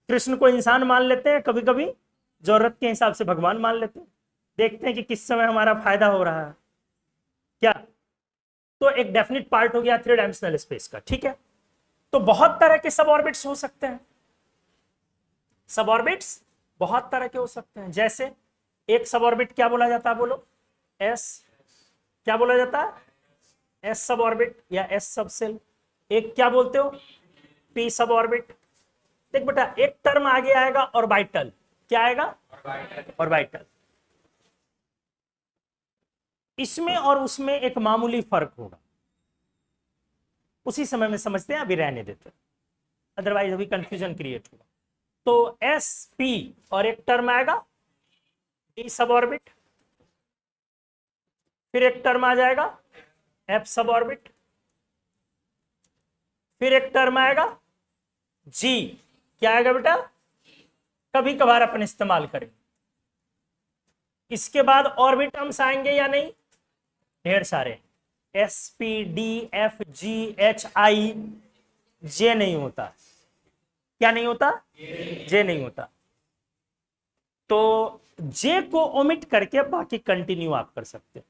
कृष्ण को इंसान मान लेते हैं, कभी कभी जरूरत के हिसाब से भगवान मान लेते हैं। देखते हैं कि किस समय हमारा फायदा हो रहा है क्या। तो एक डेफिनिट पार्ट हो गया थ्री डायमेंशनल स्पेस का, ठीक है। तो बहुत तरह के सब ऑर्बिट्स हो सकते हैं। सब ऑर्बिट्स बहुत तरह के हो सकते हैं। जैसे एक सब ऑर्बिट क्या बोला जाता है? बोलो, एस। क्या बोला जाता है? एस सब ऑर्बिट या एस सब सेल। एक क्या बोलते हो? पी सब ऑर्बिट। देख बेटा, एक टर्म आगे आएगा ऑर्बिटल। क्या आएगा? ऑर्बिटल। इसमें और उसमें एक मामूली फर्क होगा, उसी समय में समझते हैं, अभी रहने देते हैं, अदरवाइज अभी कंफ्यूजन क्रिएट होगा। तो एस पी और एक टर्म आएगा डी सब ऑर्बिट, फिर एक टर्म आ जाएगा एफ सब ऑर्बिट, फिर एक टर्म आएगा जी। क्या आएगा बेटा? कभी कभार अपन इस्तेमाल करें। इसके बाद और भी टर्म्स आएंगे या नहीं? ढेर सारे। S P D F G H I, J नहीं होता। क्या नहीं होता? जे नहीं होता। तो जे को ओमिट करके बाकी कंटिन्यू आप कर सकते हैं।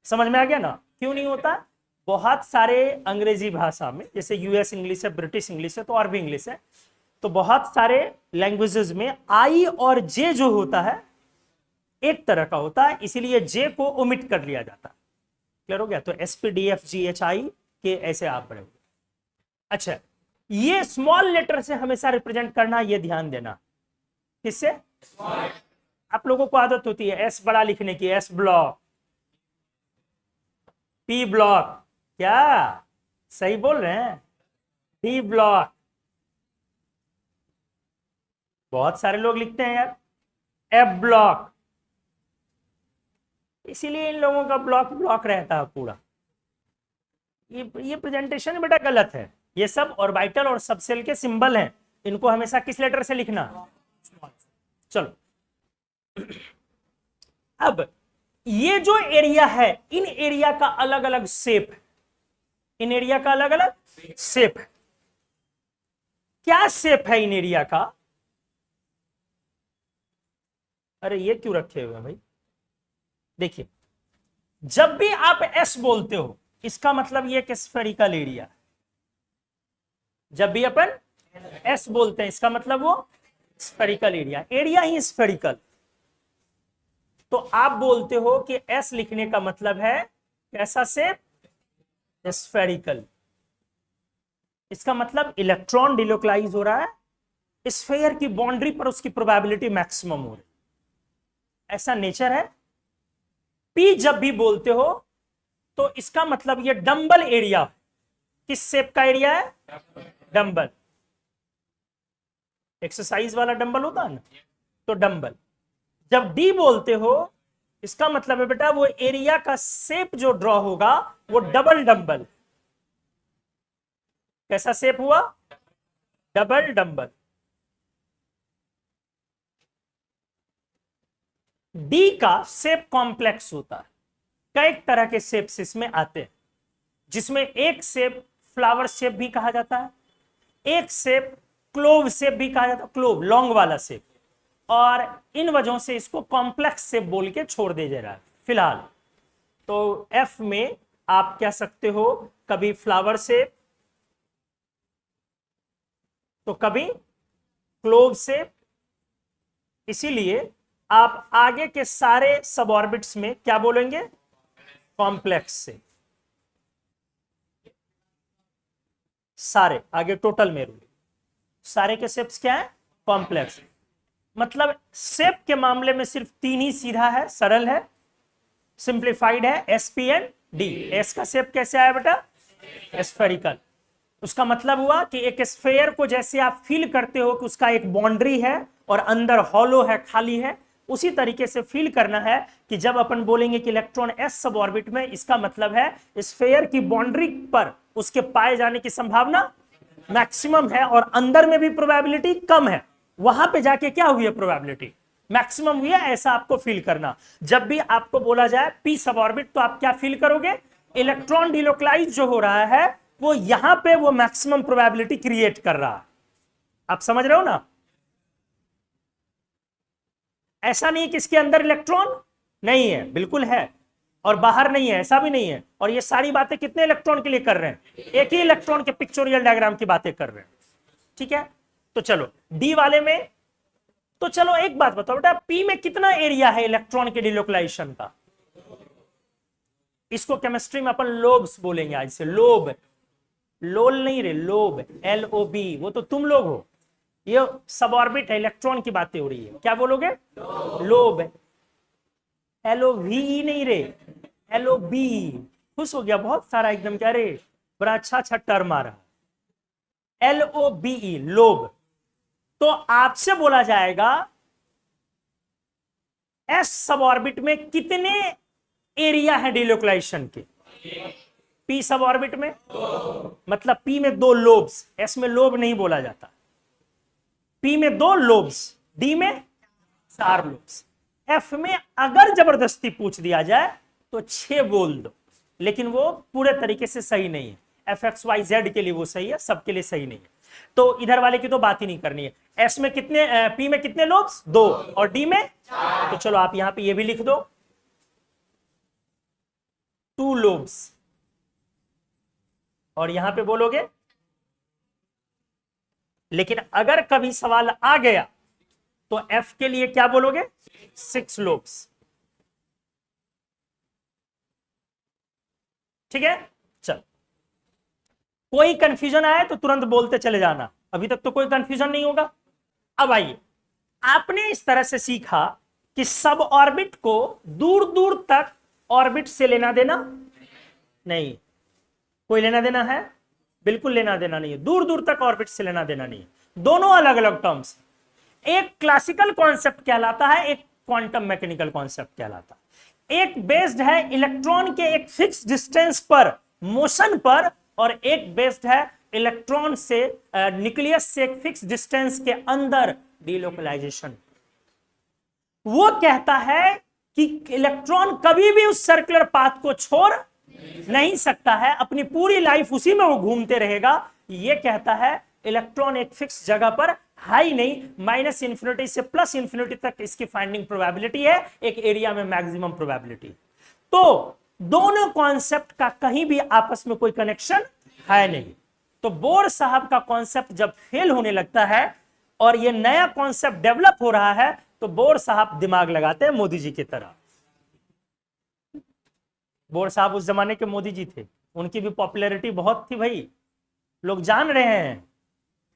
समझ में आ गया ना? क्यों नहीं होता? बहुत सारे अंग्रेजी भाषा में, जैसे यूएस इंग्लिश है, ब्रिटिश इंग्लिश है, तो और भी इंग्लिश है, तो बहुत सारे लैंग्वेजेस में आई और जे जो होता है एक तरह का होता है, इसीलिए जे को ओमिट कर लिया जाता है। क्लियर हो गया? तो S P D F G H आई के ऐसे आप पढ़ोगे। अच्छा, ये स्मॉल लेटर से हमेशा रिप्रेजेंट करना, ये ध्यान देना। किससे? आप लोगों को आदत होती है एस बड़ा लिखने की, एस ब्लॉक, पी ब्लॉक। क्या सही बोल रहे हैं? D block. बहुत सारे लोग लिखते हैं यार एफ ब्लॉक, इसीलिए इन लोगों का ब्लॉक ब्लॉक रहता है पूरा। ये प्रेजेंटेशन बेटा गलत है। ये सब ऑर्बिटल और सबसेल के सिंबल हैं, इनको हमेशा किस लेटर से लिखना? चलो, अब ये जो एरिया है, इन एरिया का अलग अलग शेप है। इन एरिया का अलग अलग शेप है। क्या शेप है इन एरिया का? अरे ये क्यों रखे हुए हैं भाई? देखिए, जब भी आप एस बोलते हो इसका मतलब ये कि स्फेरिकल एरिया। जब भी अपन एस बोलते हैं इसका मतलब वो स्फेरिकल एरिया, एरिया ही स्फेरिकल। तो आप बोलते हो कि एस लिखने का मतलब है कैसा शेप? स्फेरिकल। इसका मतलब इलेक्ट्रॉन डिलोकलाइज हो रहा है, स्फेयर की बाउंड्री पर उसकी प्रोबेबिलिटी मैक्सिमम हो रही है, ऐसा नेचर है। पी जब भी बोलते हो तो इसका मतलब ये डंबल एरिया। किस शेप का एरिया है? डंबल। एक्सरसाइज वाला डंबल होता है ना, तो डंबल। जब डी बोलते हो इसका मतलब है बेटा वो एरिया का शेप जो ड्रॉ होगा वो डबल डंबल। कैसा शेप हुआ? Double dumbbell. डी का शेप कॉम्प्लेक्स होता है, कई तरह के शेप्स इसमें आते हैं, जिसमें एक शेप फ्लावर शेप भी कहा जाता है, एक शेप क्लोव शेप भी कहा जाता है, क्लोव लॉन्ग वाला शेप, और इन वजहों से इसको कॉम्प्लेक्स शेप बोल के छोड़ दे जा रहा है फिलहाल। तो एफ में आप कह सकते हो कभी फ्लावर शेप तो कभी क्लोव शेप। इसीलिए आप आगे के सारे सबऑर्बिट्स में क्या बोलेंगे? कॉम्प्लेक्स से। सारे आगे टोटल में सारे के शेप्स क्या है? कॉम्प्लेक्स। मतलब शेप के मामले में सिर्फ तीन ही सीधा है, सरल है, सिंप्लीफाइड है, S P and D. S का शेप कैसे आया बेटा? स्फेरिकल। उसका मतलब हुआ कि एक स्फेयर को जैसे आप फील करते हो कि उसका एक बाउंड्री है और अंदर हॉलो है, खाली है, उसी तरीके से फील करना है कि जब अपन बोलेंगे कि इलेक्ट्रॉन एस सब ऑर्बिट में, इसका मतलब है स्फेयर की बाउंड्री पर उसके पाए जाने की संभावना मैक्सिमम है और अंदर में भी प्रोबेबिलिटी कम है। वहां पे जाके क्या हुई है? प्रोबेबिलिटी मैक्सिमम हुई है, ऐसा आपको फील करना। जब भी आपको बोला जाए पी सब ऑर्बिट तो आप क्या फील करोगे? इलेक्ट्रॉन डिलोकलाइज जो हो रहा है वो यहां पे वो मैक्सिमम प्रोबेबिलिटी क्रिएट कर रहा है। आप समझ रहे हो ना? ऐसा नहीं कि इसके अंदर इलेक्ट्रॉन नहीं है, बिल्कुल है, और बाहर नहीं है, ऐसा भी नहीं है। और ये सारी बातें कितने इलेक्ट्रॉन के लिए कर रहे हैं? एक ही इलेक्ट्रॉन के पिक्चोरियल डायग्राम की बातें कर रहे हैं। ठीक है, तो चलो डी वाले में, तो चलो एक बात बताओ बेटा, पी में कितना एरिया है इलेक्ट्रॉन के डिलोकलाइजेशन का? इसको केमिस्ट्री में अपन लोब्स बोलेंगे आज से। लोब, लोल नहीं रे, लोब, LOB, वो तो तुम लोग हो। ये सब ऑर्बिट है, इलेक्ट्रॉन की बातें हो रही है, क्या बोलोगे? लोब। LOVE नहीं रे, LOB। खुश हो गया बहुत सारा एकदम, क्या रे बड़ा अच्छा अच्छा टर्म आ रहा। LOBE, lobe. तो आपसे बोला जाएगा एस सब ऑर्बिट में कितने एरिया है डिलोकलाइजेशन के? पी सब ऑर्बिट में मतलब पी में 2 लोब्स, एस में लोब नहीं बोला जाता। पी में 2 लोब्स, डी में 4 लोब्स। एफ में अगर जबरदस्ती पूछ दिया जाए तो 6 बोल दो, लेकिन वो पूरे तरीके से सही नहीं है। FXYZ के लिए वो सही है, सबके लिए सही नहीं है। तो इधर वाले की तो बात ही नहीं करनी है। एस में कितने, पी में कितने लोब्स? 2, और डी में 4। तो चलो आप यहां पे ये भी लिख दो, 2 लोब्स, और यहां पे बोलोगे। लेकिन अगर कभी सवाल आ गया तो एफ के लिए क्या बोलोगे? 6 लोब्स। ठीक है, चल कोई कंफ्यूजन आए तो तुरंत बोलते चले जाना, अभी तक तो कोई कंफ्यूजन नहीं होगा। अब आइए, आपने इस तरह से सीखा कि सब ऑर्बिट को दूर दूर तक ऑर्बिट से लेना देना नहीं। कोई लेना देना है? बिल्कुल लेना देना नहीं है, दूर दूर तक ऑर्बिट से लेना देना नहीं है। दोनों अलग अलग टर्म्स, एक क्लासिकल कॉन्सेप्ट कहलाता है, एक क्वांटम मैकेनिकल कॉन्सेप्ट कहलाता है। एक बेस्ड है इलेक्ट्रॉन के एक फिक्स डिस्टेंस पर, मोशन पर, और एक बेस्ड है इलेक्ट्रॉन से न्यूक्लियस से एक फिक्स डिस्टेंस के अंदर डिलोकलाइजेशन। वो कहता है कि इलेक्ट्रॉन कभी भी उस सर्कुलर पाथ को छोड़ नहीं सकता है, अपनी पूरी लाइफ उसी में वो घूमते रहेगा। ये कहता है इलेक्ट्रॉन एक फिक्स जगह पर हाई नहीं, माइनस इंफिनिटी से प्लस इंफिनिटी तक इसकी फाइंडिंग प्रोबेबिलिटी है, एक एरिया में मैक्सिमम प्रोबेबिलिटी। तो दोनों कॉन्सेप्ट का कहीं भी आपस में कोई कनेक्शन है नहीं। तो बोर साहब का कॉन्सेप्ट जब फेल होने लगता है और ये नया कॉन्सेप्ट डेवलप हो रहा है, तो बोर साहब दिमाग लगाते हैं मोदी जी की तरह। बोर साहब उस जमाने के मोदी जी थे, उनकी भी पॉपुलैरिटी बहुत थी भाई, लोग जान रहे हैं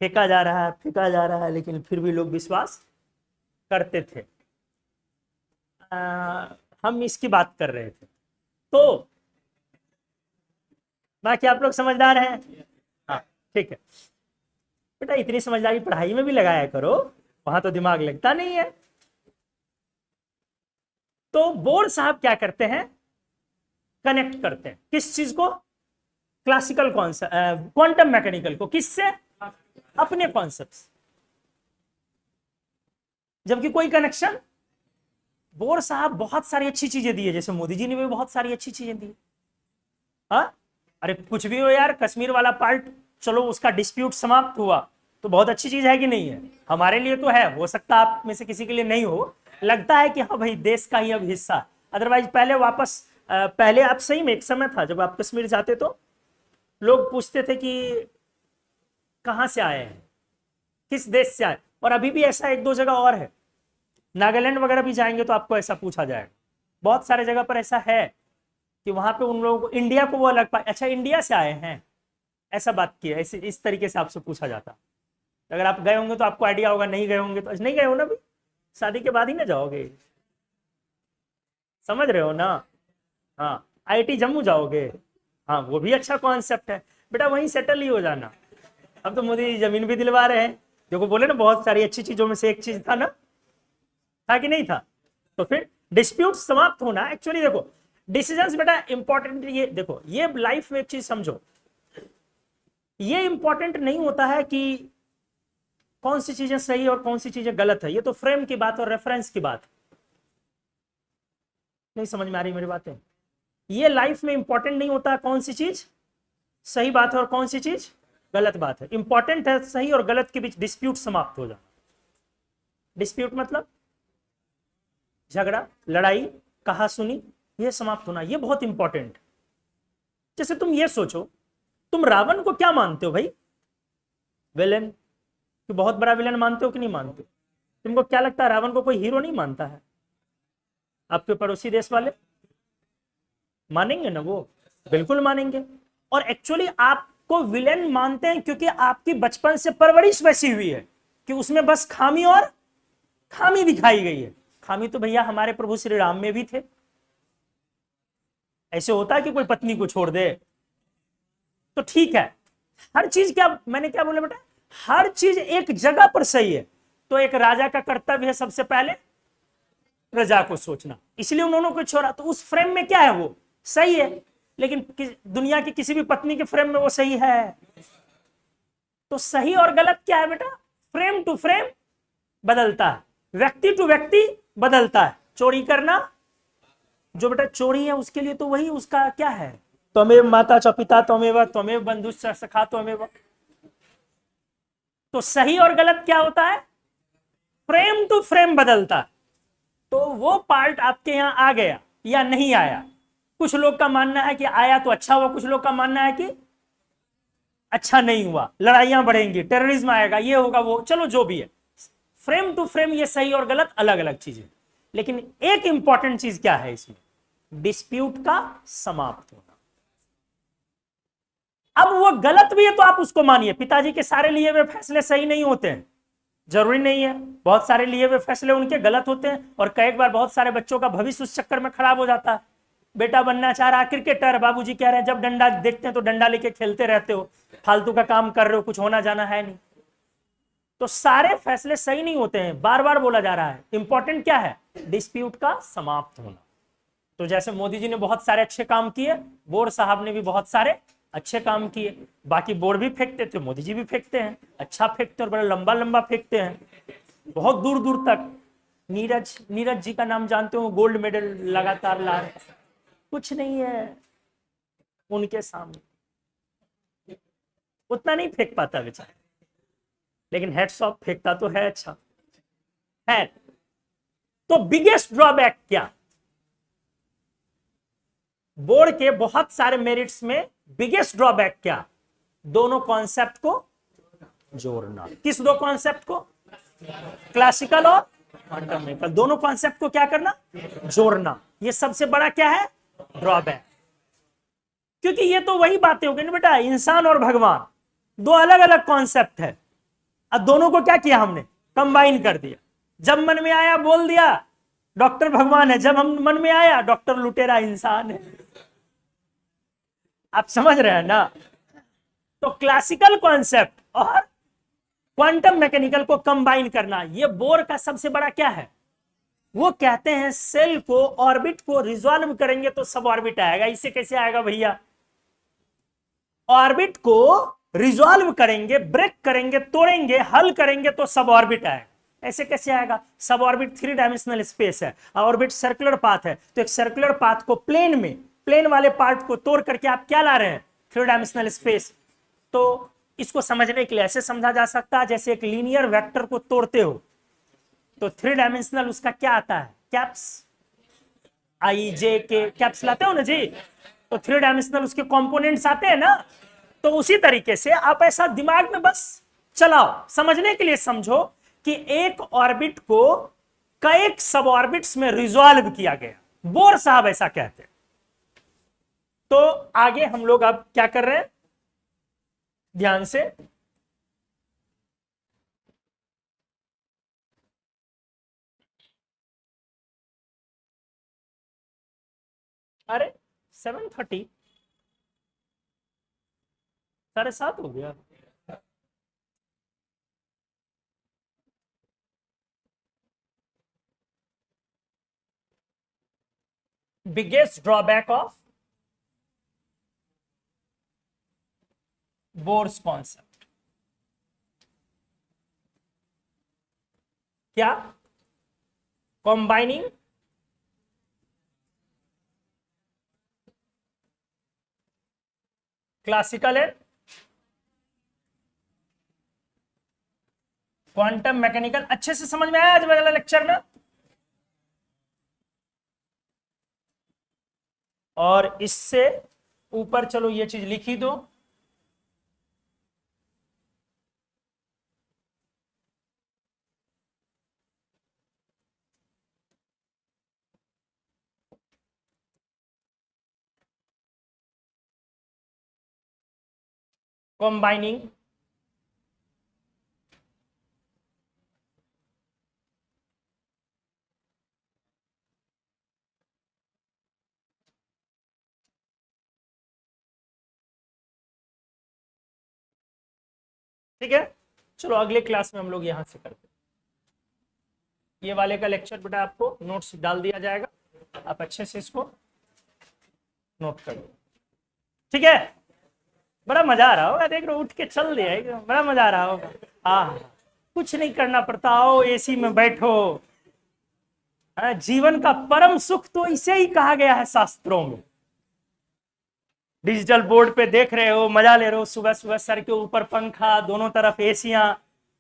फेंका जा रहा है, फेंका जा रहा है, लेकिन फिर भी लोग विश्वास करते थे। हम इसकी बात कर रहे थे। तो बाकी आप लोग समझदार हैं, हाँ ठीक है बेटा, इतनी समझदारी पढ़ाई में भी लगाया करो, वहां तो दिमाग लगता नहीं है। तो बोर साहब क्या करते हैं, कनेक्ट करते हैं किस चीज को, क्लासिकल कॉन्सेप्ट, क्वांटम मैकेनिकल को, किससे, अपने कॉन्सेप्ट। जबकि कोई कनेक्शन, बोर साहब बहुत सारी अच्छी चीजें दी है, जैसे मोदी जी ने भी बहुत सारी अच्छी चीजें दी। हाँ अरे कुछ भी हो यार, कश्मीर वाला पार्ट चलो उसका डिस्प्यूट समाप्त हुआ तो बहुत अच्छी चीज है कि नहीं है, हमारे लिए तो है, हो सकता है आप में से किसी के लिए नहीं हो, लगता है कि हाँ भाई देश का ही अब हिस्सा। अदरवाइज पहले वापस पहले आप सही में एक समय था जब आप कश्मीर जाते तो लोग पूछते थे कि कहां से आए हैं, किस देश से आए, और अभी भी ऐसा एक दो जगह और है, नागालैंड वगैरह भी जाएंगे तो आपको ऐसा पूछा जाएगा, बहुत सारे जगह पर ऐसा है कि वहां पे उन लोगों को, इंडिया को वो अलग पाए, अच्छा इंडिया से आए हैं, ऐसा बात की है, ऐसे इस तरीके से आपसे पूछा जाता। अगर आप गए होंगे तो आपको आइडिया होगा, नहीं गए होंगे तो, नहीं गए हो ना भी, शादी के बाद ही ना जाओगे, समझ रहे हो ना, हाँ आईटी जम्मू जाओगे, हाँ वो भी अच्छा कॉन्सेप्ट है बेटा, वहीं सेटल ही हो जाना। अब तो मोदी जमीन भी दिलवा रहे हैं, देखो बोले ना बहुत सारी अच्छी चीजों में से एक चीज था ना, था कि नहीं था। तो फिर डिस्प्यूट समाप्त होना, एक्चुअली देखो डिसीजंस बेटा इंपॉर्टेंट, ये देखो ये लाइफ में एक चीज समझो, ये इंपॉर्टेंट नहीं होता है कि कौन सी चीजें सही और कौन सी चीजें गलत है, ये तो फ्रेम की बात और रेफरेंस की बात। नहीं समझ में आ रही मेरी बातें, ये लाइफ में इंपॉर्टेंट नहीं होता कौन सी चीज सही बात है और कौन सी चीज गलत बात है, इंपॉर्टेंट है सही और गलत के बीच डिस्प्यूट समाप्त हो जाना। डिस्प्यूट मतलब झगड़ा, लड़ाई, कहा सुनी, ये समाप्त होना, ये बहुत इंपॉर्टेंट। जैसे तुम ये सोचो, तुम रावण को क्या मानते हो भाई, विलेन, कि बहुत बड़ा विलेन मानते हो कि नहीं मानते, तुमको क्या लगता है रावण को कोई हीरो नहीं मानता है, आपके पड़ोसी देश वाले मानेंगे ना, वो बिल्कुल मानेंगे। और एक्चुअली आपको विलेन मानते हैं क्योंकि आपकी बचपन से परवरिश वैसी हुई है कि उसमें बस खामी और खामी दिखाई गई है। खामी तो भैया हमारे प्रभु श्री राम में भी थे, ऐसे होता है कि कोई पत्नी को छोड़ दे, तो ठीक है हर चीज, क्या मैंने क्या बोला बेटा, हर चीज एक जगह पर सही है, तो एक राजा का कर्तव्य है सबसे पहले प्रजा को सोचना, इसलिए उन्होंने को छोड़ा, तो उस फ्रेम में क्या है वो सही है, लेकिन दुनिया की किसी भी पत्नी के फ्रेम में वो सही है। तो सही और गलत क्या है बेटा, फ्रेम टू फ्रेम बदलता है, व्यक्ति टू व्यक्ति बदलता है। चोरी करना, जो बेटा चोरी है उसके लिए तो वही उसका क्या है, त्वमेव माता च पिता त्वमेव त्वमेव बंधुश्च सखा त्वमेव। तो सही और गलत क्या होता है, फ्रेम टू फ्रेम बदलता है। तो वो पार्ट आपके यहां आ गया या नहीं आया, कुछ लोग का मानना है कि आया तो अच्छा हुआ, कुछ लोग का मानना है कि अच्छा नहीं हुआ, लड़ाइयां बढ़ेंगी, टेररिज्म आएगा, ये होगा वो, चलो जो भी है, फ्रेम टू फ्रेम ये सही और गलत अलग अलग चीजें। लेकिन एक इंपॉर्टेंट चीज क्या है इसमें, डिस्प्यूट का समाप्त होना। अब वो गलत भी है तो आप उसको मानिए, पिताजी के सारे लिए हुए फैसले सही नहीं होते हैं, जरूरी नहीं है, बहुत सारे लिए हुए फैसले उनके गलत होते हैं, और कई बार बहुत सारे बच्चों का भविष्य उस चक्कर में खराब हो जाता है। बेटा बनना चाह रहा क्रिकेटर, बाबूजी कह रहे हैं जब डंडा देखते हैं तो डंडा लेके खेलते रहते हो, फालतू का काम कर रहे हो, कुछ होना जाना है नहीं। तो सारे फैसले सही नहीं होते हैं, बार बार बोला जा रहा है। इंपॉर्टेंट क्या है, डिस्प्यूट का समाप्त होना। तो जैसे मोदी जी ने बहुत सारे अच्छे काम किए, बोर साहब ने भी बहुत सारे अच्छे काम किए, बाकी बोर भी फेंकते थे, मोदी जी भी फेंकते हैं, अच्छा फेंकते हैं और बड़ा लंबा लंबा फेंकते हैं, बहुत दूर दूर तक। नीरज जी का नाम जानते हो, गोल्ड मेडल लगातार ला रहे, कुछ नहीं है उनके सामने, उतना नहीं फेंक पाता बेचारा। लेकिन हेड्स ऑफ फेंकता तो है, अच्छा है। तो बिगेस्ट ड्रॉबैक क्या, बोर्ड के बहुत सारे मेरिट्स में बिगेस्ट ड्रॉबैक क्या, दोनों कॉन्सेप्ट को जोड़ना। किस दो कॉन्सेप्ट को, क्लासिकल और क्वांटम मैकेनिकल, दोनों कॉन्सेप्ट को क्या करना, जोड़ना। ये सबसे बड़ा क्या है, ड्रॉबैक। क्योंकि ये तो वही बातें हो गई ना बेटा, इंसान और भगवान दो अलग अलग कॉन्सेप्ट है, अब दोनों को क्या किया हमने, कंबाइन कर दिया। जब मन में आया बोल दिया डॉक्टर भगवान है, जब हम मन में आया डॉक्टर लुटेरा इंसान है। आप समझ रहे हैं ना। तो क्लासिकल कॉन्सेप्ट और क्वांटम मैकेनिकल को कंबाइन करना, ये बोर का सबसे बड़ा क्या है। वो कहते हैं सेल को, ऑर्बिट को रिजॉल्व करेंगे तो सब ऑर्बिट आएगा। इसे कैसे आएगा भैया, ऑर्बिट को रिजॉल्व करेंगे, ब्रेक करेंगे, तोड़ेंगे, हल करेंगे तो सब ऑर्बिट आएगा। ऐसे कैसे आएगा, सब ऑर्बिट 3 डायमेंशनल स्पेस है, ऑर्बिट सर्कुलर पाथ है, तो एक सर्कुलर पाथ को प्लेन में, प्लेन वाले पार्ट को तोड़ करके आप क्या ला रहे हैं, 3 डायमेंशनल स्पेस। तो इसको समझने के लिए ऐसे समझा जा सकता है, जैसे एक लीनियर वेक्टर को तोड़ते हो तो 3 डायमेंशनल उसका क्या आता है, कैप्स, आई जे के कैप्स लाते हो ना जी, तो 3 डायमेंशनल उसके कंपोनेंट्स आते हैं ना। तो उसी तरीके से आप ऐसा दिमाग में बस चलाओ, समझने के लिए समझो कि एक ऑर्बिट को कई सब ऑर्बिट्स में रिजॉल्व किया गया, बोर साहब ऐसा कहते हैं। तो आगे हम लोग अब क्या कर रहे हैं, ध्यान से अरे 7:30 7:30 हो गया। Biggest drawback of Bohr's concept क्या, combining classical and quantum mechanical. अच्छे से समझ में आया आज वाला लेक्चर ना। और इससे ऊपर चलो ये चीज लिखी दो, कॉम्बाइनिंग ठीक है। चलो अगले क्लास में हम लोग यहां से करते हैं। ये वाले का लेक्चर बेटा आपको नोट्स डाल दिया जाएगा, आप अच्छे से इसको नोट कर लो, ठीक है। बड़ा मजा आ रहा होगा, देख रहे उठ के चल दिया, बड़ा मजा आ रहा होगा। हाँ, कुछ नहीं करना पड़ता, आओ एसी में बैठो। जीवन का परम सुख तो इसे ही कहा गया है शास्त्रों में। डिजिटल बोर्ड पे देख रहे हो, मजा ले रहे हो, सुबह सुबह सर के ऊपर पंखा, दोनों तरफ एसियां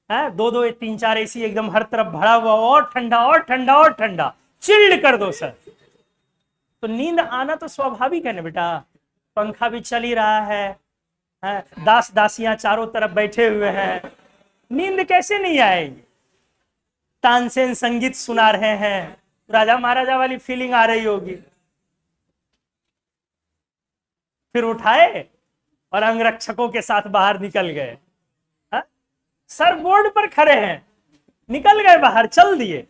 है, 2-2 3-4 एसी एकदम हर तरफ भरा हुआ, और ठंडा और ठंडा और ठंडा, चिल्ड कर दो सर। तो नींद आना तो स्वाभाविक है ना बेटा, पंखा भी चल ही रहा है, दास दासियां चारों तरफ बैठे हुए हैं, नींद कैसे नहीं आएगी। तानसेन संगीत सुना रहे हैं, राजा महाराजा वाली फीलिंग आ रही होगी। फिर उठाए और अंगरक्षकों के साथ बाहर निकल गए। सर बोर्ड पर खड़े हैं, निकल गए बाहर, चल दिए।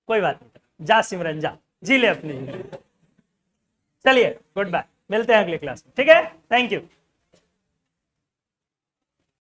कोई बात नहीं, जा सिमरन जा, जी ले अपनी। चलिए गुड बाय, मिलते हैं अगले क्लास में, ठीक है। Thank you.